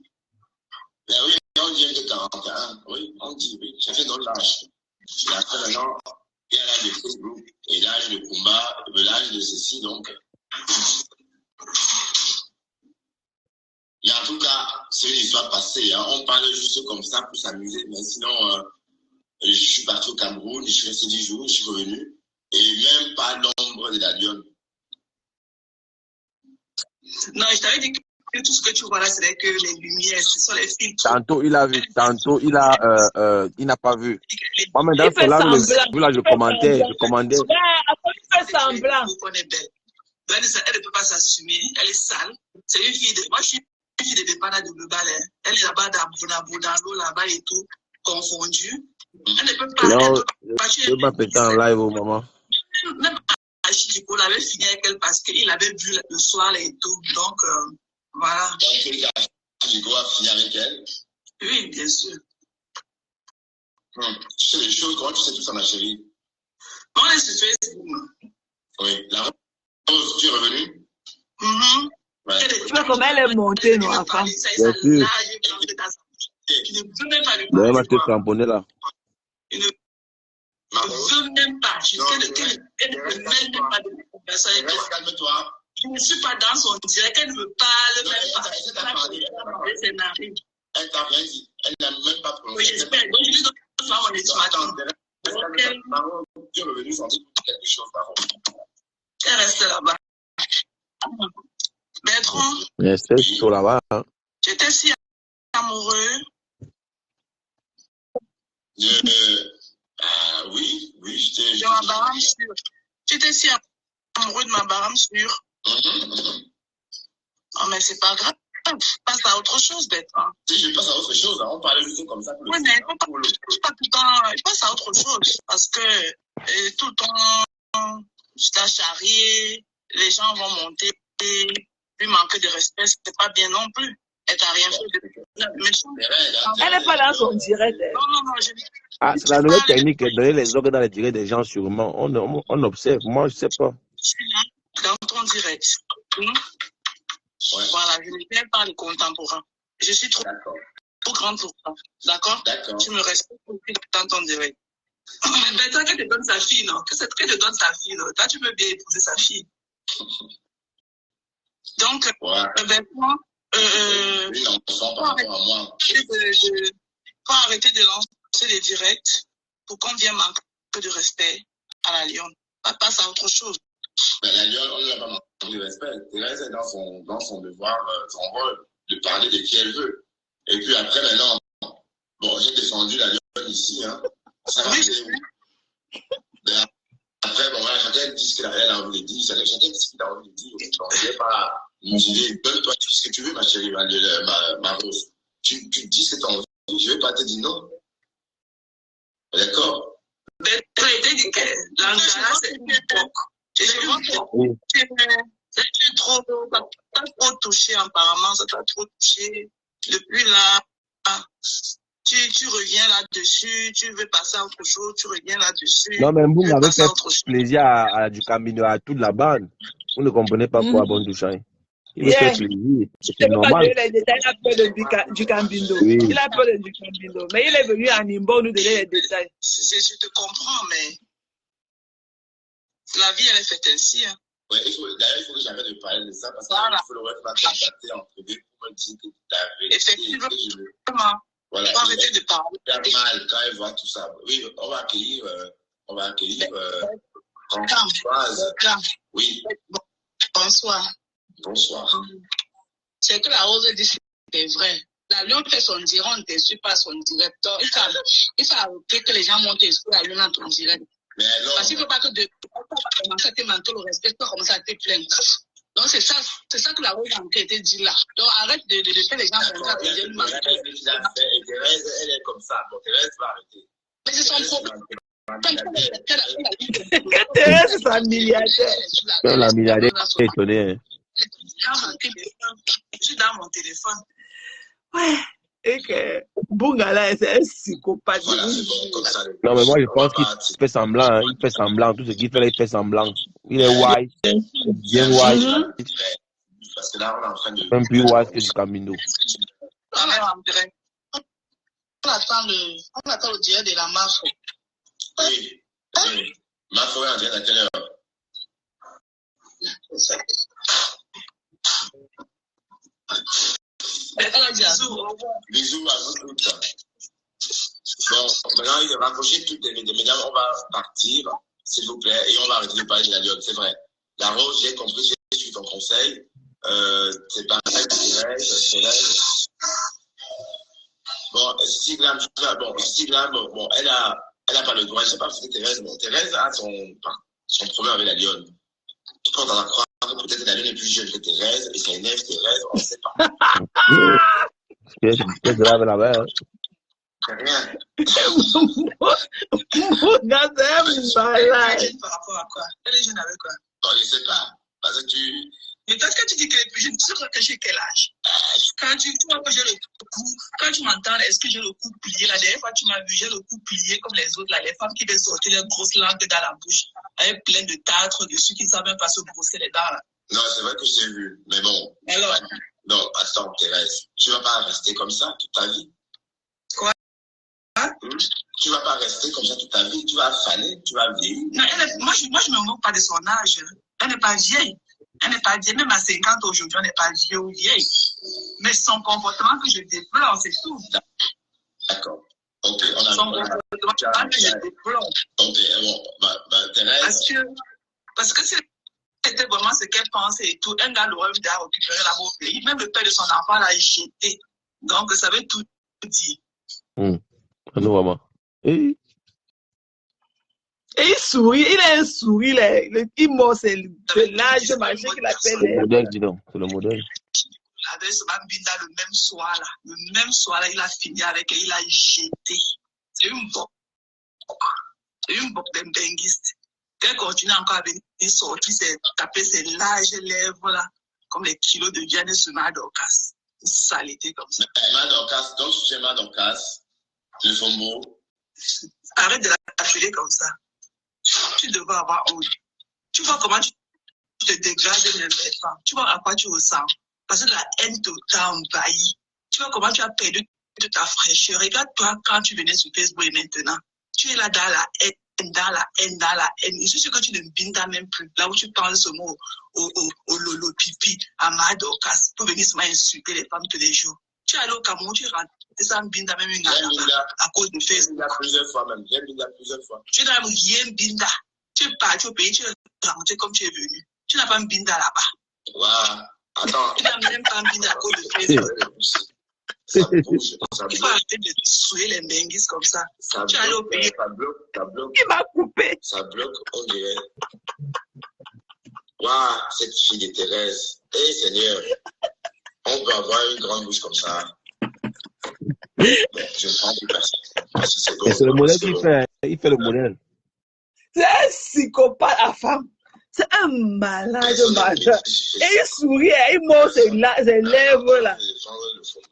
Ben oui, on dit que 41. Oui, on dit, oui. Ça fait notre âge. Et après, maintenant, il y a l'âge de Facebook, et l'âge de combat, l'âge de ceci, donc. Mais en tout cas, c'est une histoire passée. Hein. On parle juste comme ça pour s'amuser. Mais sinon, je suis parti au Cameroun, je suis resté 10 jours, je suis revenu. Et même pas l'ombre de la lionne. Non, je t'avais dit que tout ce que tu vois là, c'est que les lumières, ce sont les filtres. Tantôt, il a vu, tantôt, il n'a pas vu. Moi, mais dans Il fait ce là, semblant. là, je commandais. Ouais, après, il fait semblant. Elle est belle. Elle ne peut pas s'assumer, elle est sale. C'est une fille de... Moi, je suis une fille de Dépana de Global. Hein. Elle est là-bas dans l'eau, là-bas et tout, confondue. Elle ne peut pas... Non, je ne vais pas péter en live, maman. Même Achidiko l'avait fini avec elle parce qu'il avait bu le soir et tout. Donc, voilà. Donc, Achidiko a fini avec elle? Oui, bien sûr. Tu sais les choses, comment tu sais tout ça, ma chérie? On est sur Facebook. Oui, la rose, tu es revenue? Ouais. Tu vois comment elle est montée, non, la femme? Bien sûr. Tu ne veux même pas lui D'ailleurs, parler. moi, je t'ai cramponné là. Il ne veut même pas. Elle ne veut même pas de conversation avec toi. Calme-toi. Je ne suis pas dans son direct. Elle ne me parle même pas. Elle t'a parlé. C'est narine. Elle t'a rien dit. Elle n'a même pas prononcé. Oui, j'espère. Donc, je lui donne mon estimation. Tu es revenu sans dire quelque chose, Baron. Elle reste là-bas. Bertrand, Restez toujours là-bas. Hein. j'étais si amoureux. Oui, De ma barame sûre. J'étais si amoureux de ma barame sûre. Oh, mais c'est pas grave. Passe à autre chose, Bertrand. Si je passe à autre chose, on parlait juste comme ça. Oui, mais il faut pas tout le temps. Je passe à autre chose. Parce que tout le temps, je t'ai charrié, les gens vont monter, lui manquer de respect, c'est pas bien non plus. Elle t'a rien fait de méchant. Elle n'est pas dans son direct. Non, je Ah, c'est la nouvelle technique, donner les organes dans les directs des gens, sûrement. On observe. Moi, je sais pas. Je suis là, dans ton direct. Voilà, je ne viens pas le contemporain. Je suis trop grande pour ça. D'accord? Tu me respectes dans ton direct. Mais toi, qu'elle te donne sa fille, non? Qu'elle te donne sa fille, non? Toi, tu veux bien épouser sa fille. Donc, moi, faut arrêter de lancer les directs pour qu'on vienne manquer de respect à la lionne. On passe à autre chose. Ben, la lionne, on ne lui a pas manqué de respect. Thérèse est dans son devoir, son rôle, de parler de qui elle veut. Et puis après, maintenant, bon, j'ai défendu la lionne ici, hein. Ça va ben, après, bon, voilà, chacun dit ce qu'il a envie de dire, chacun dit ce qu'il a envie de dire. Donc, je ne vais pas museler. Donne-toi ce que tu veux, ma chérie, ma rose. Tu dis ce que tu as envie. Je ne vais pas te dire non. D'accord? Tu as été dit que l'Angara, c'est une époque. Et je vois que Oui. tu es trop, t'as trop touché apparemment, ça t'a trop touché. Depuis là, tu reviens là-dessus, tu veux passer à autre chose, tu reviens là-dessus. Non, mais Mbung Tu veux avait passer à fait autre chose. plaisir à du Camino, à toute la bande. Vous ne comprenez pas quoi, bon Douchin. Il veut faire Yeah. plaisir. Je C'est ne veux pas normal. donner les détails, il a peur du Cambindo. Oui. Il a peur du Cambindo. Mais il est venu à Nimbo nous donner les détails. Je te comprends, mais la vie, elle est faite ainsi. Hein. Ouais, d'ailleurs, il faut que j'arrête de parler de ça parce qu'il Voilà. faut le reste m'a contacté en privé pour me dire que tu as vérité. Effectivement. Que je veux. Voilà. Voilà. Faut arrêter de parler. Faire mal quand elle voit tout ça. Oui, on va accueillir Françoise. Oui, Bonsoir. bonsoir. C'est que la Rose dit c'est vrai. La Lune fait son direct, on ne te suit pas son directeur. Il faut arrêter que les gens montent sur la Lune dans ton direct. Mais alors, Parce qu'il ne faut pas que de commencer à te manquer le respect, tu peux commencer à te plaindre. Donc c'est ça que la Rose a été dit là. Donc arrête de faire les gens comme ça. Thérèse, elle est comme ça. Bon, Thérèse va arrêter. Mais c'est son problème. Que Thérèse, c'est un milliardaire. Même la milliardaire est étonnée. Je suis dans mon téléphone. Ouais. Et que Bungala, c'est un psychopathe. Voilà, c'est bon, comme ça. Non, mais moi, je pense qu'il fait semblant. Hein. Il fait semblant. Tout ce qu'il fait là, il fait semblant. Il est wise. Bien wise. Parce que là, on est en train de. Même plus wise que du Camino. On attend le direct de la marche. Oui. Ma forêt en direct à quelle heure? Bisous à vous toutes. Bon, maintenant, il va raccrocher toutes les médias. On va partir, s'il vous plaît, et on va arrêter de parler de la Lyon. C'est vrai. La Rose, j'ai compris, j'ai suivi ton conseil. C'est pareil, Thérèse. Bon, Stiglam, bon, elle a pas le droit, je sais pas si c'est Thérèse, mais Thérèse a son problème avec la Lyon. Tu penses à croire que peut-être la Lyon est plus jeune que Thérèse, et ça énerve Thérèse, on ne sait pas. C'est grave là-bas. Hein. C'est rien. Par rapport à quoi? Elle est jeune avec quoi? Bon, je ne sais pas. Parce que tu. Mais parce que tu dis qu'elle est plus jeune, tu sais que j'ai quel âge? Quand tu vois que j'ai le cou, quand tu m'entends, est-ce que j'ai le cou plié? La dernière fois, tu m'as vu, j'ai le cou plié comme les autres, là, les femmes qui veulent sortir leurs grosses langues dans la bouche, avec plein de tartres dessus, qui ne savent même pas se brosser les dents, là. Non, c'est vrai que je t'ai vu, mais bon. Alors? Non, attends, Thérèse, tu ne vas pas rester comme ça toute ta vie. Quoi? Tu ne vas pas rester comme ça toute ta vie, tu vas faner, tu vas vieillir. Non, moi, je ne me moque pas de son âge. Elle n'est pas vieille. Elle n'est pas vieille. Même à 50 aujourd'hui, on n'est pas vieux ou vieille. Mais son comportement que je déplore, c'est tout. D'accord. Ok, on a son comportement que je déplore. Ok, bon, Thérèse. Parce que c'était vraiment ce qu'elle pensait et tout. Un gars l'aurait eu à récupérer là-bas au pays. Même le père de son enfant l'a jeté. Donc, ça veut tout dire. Non, vraiment. Et il sourit, il a un sourire, il mord, c'est l'âge de machin qu'il appelle. c'est le modèle, dis donc. C'est le modèle. Avec ce Bambinda le même soir là, il a fini avec elle, il a jeté. C'est une boque. C'est une boque d'embenguiste. Elle continue encore à venir sortir, taper ses larges lèvres là, comme les kilos de viande sur Madorcas. Une saleté comme ça. Madorcas, donc tu fais Madorcas, le Fombo. Arrête de l'appeler comme ça. Tu devrais avoir honte. Tu vois comment tu te dégrades même les femmes. Tu vois à quoi tu ressens. Parce que la haine t'a envahi. Tu vois comment tu as perdu toute ta fraîcheur. Regarde-toi quand tu venais sur Facebook et maintenant. Tu es là dans la haine. Et je sais que tu ne bindas même plus. Là où tu parles ce mot au lolo pipi, à Madorcas, pour venir seulement insulter les femmes tous les jours. Tu es allé au Cameroun, tu rentres. Et ça me binda même une gare à cause de Facebook. Plusieurs fois même. J'ai binda plusieurs fois. Tu n'as rien binda. Tu es parti au pays, tu es rentré comme tu es venu. Tu n'as pas un binda là-bas. Waouh. Attends. Tu n'as même pas un binda à cause de Facebook. Ça bouge. Il faut arrêter de souiller les benguis comme ça. Tu es allé au pays. Ça bloque. Il m'a coupé. Ça bloque, on dirait. Waouh, cette fille de Thérèse. Eh Seigneur, on peut avoir une grande bouche comme ça. Bon, je ne prends plus personne. C'est le modèle qu'il fait. Il fait le modèle. C'est un psychopathe à femme. C'est un malade mental. Et il sourit, il mord ses lèvres là.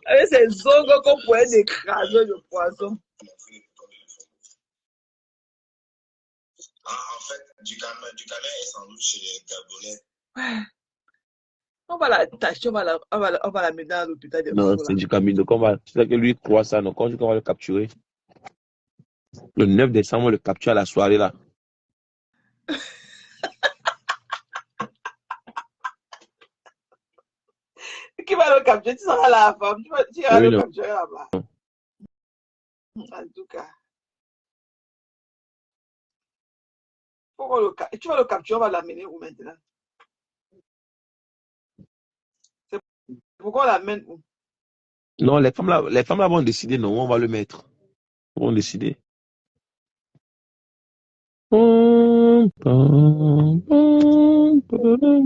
Avec ses ongles qu'on pourrait écraser le poisson. En fait, du camin est sans doute chez les Gabonais. Ouais. On va l'attacher, on va la mettre dans l'hôpital des Non, fous, c'est là. du Camille. Donc, c'est ça que lui croit ça. Donc, quand on va le capturer, le 9 décembre, on le capture à la soirée là. Qui va le capturer? Tu seras la femme. Tu vas Oui, le non. capturer là-bas. En tout cas. Tu vas le capturer, on va l'amener où maintenant? C'est pourquoi on l'amène où? Non, les femmes là vont décider, non, où on va le mettre. Ils vont décider. Pam, pam, pam, pam.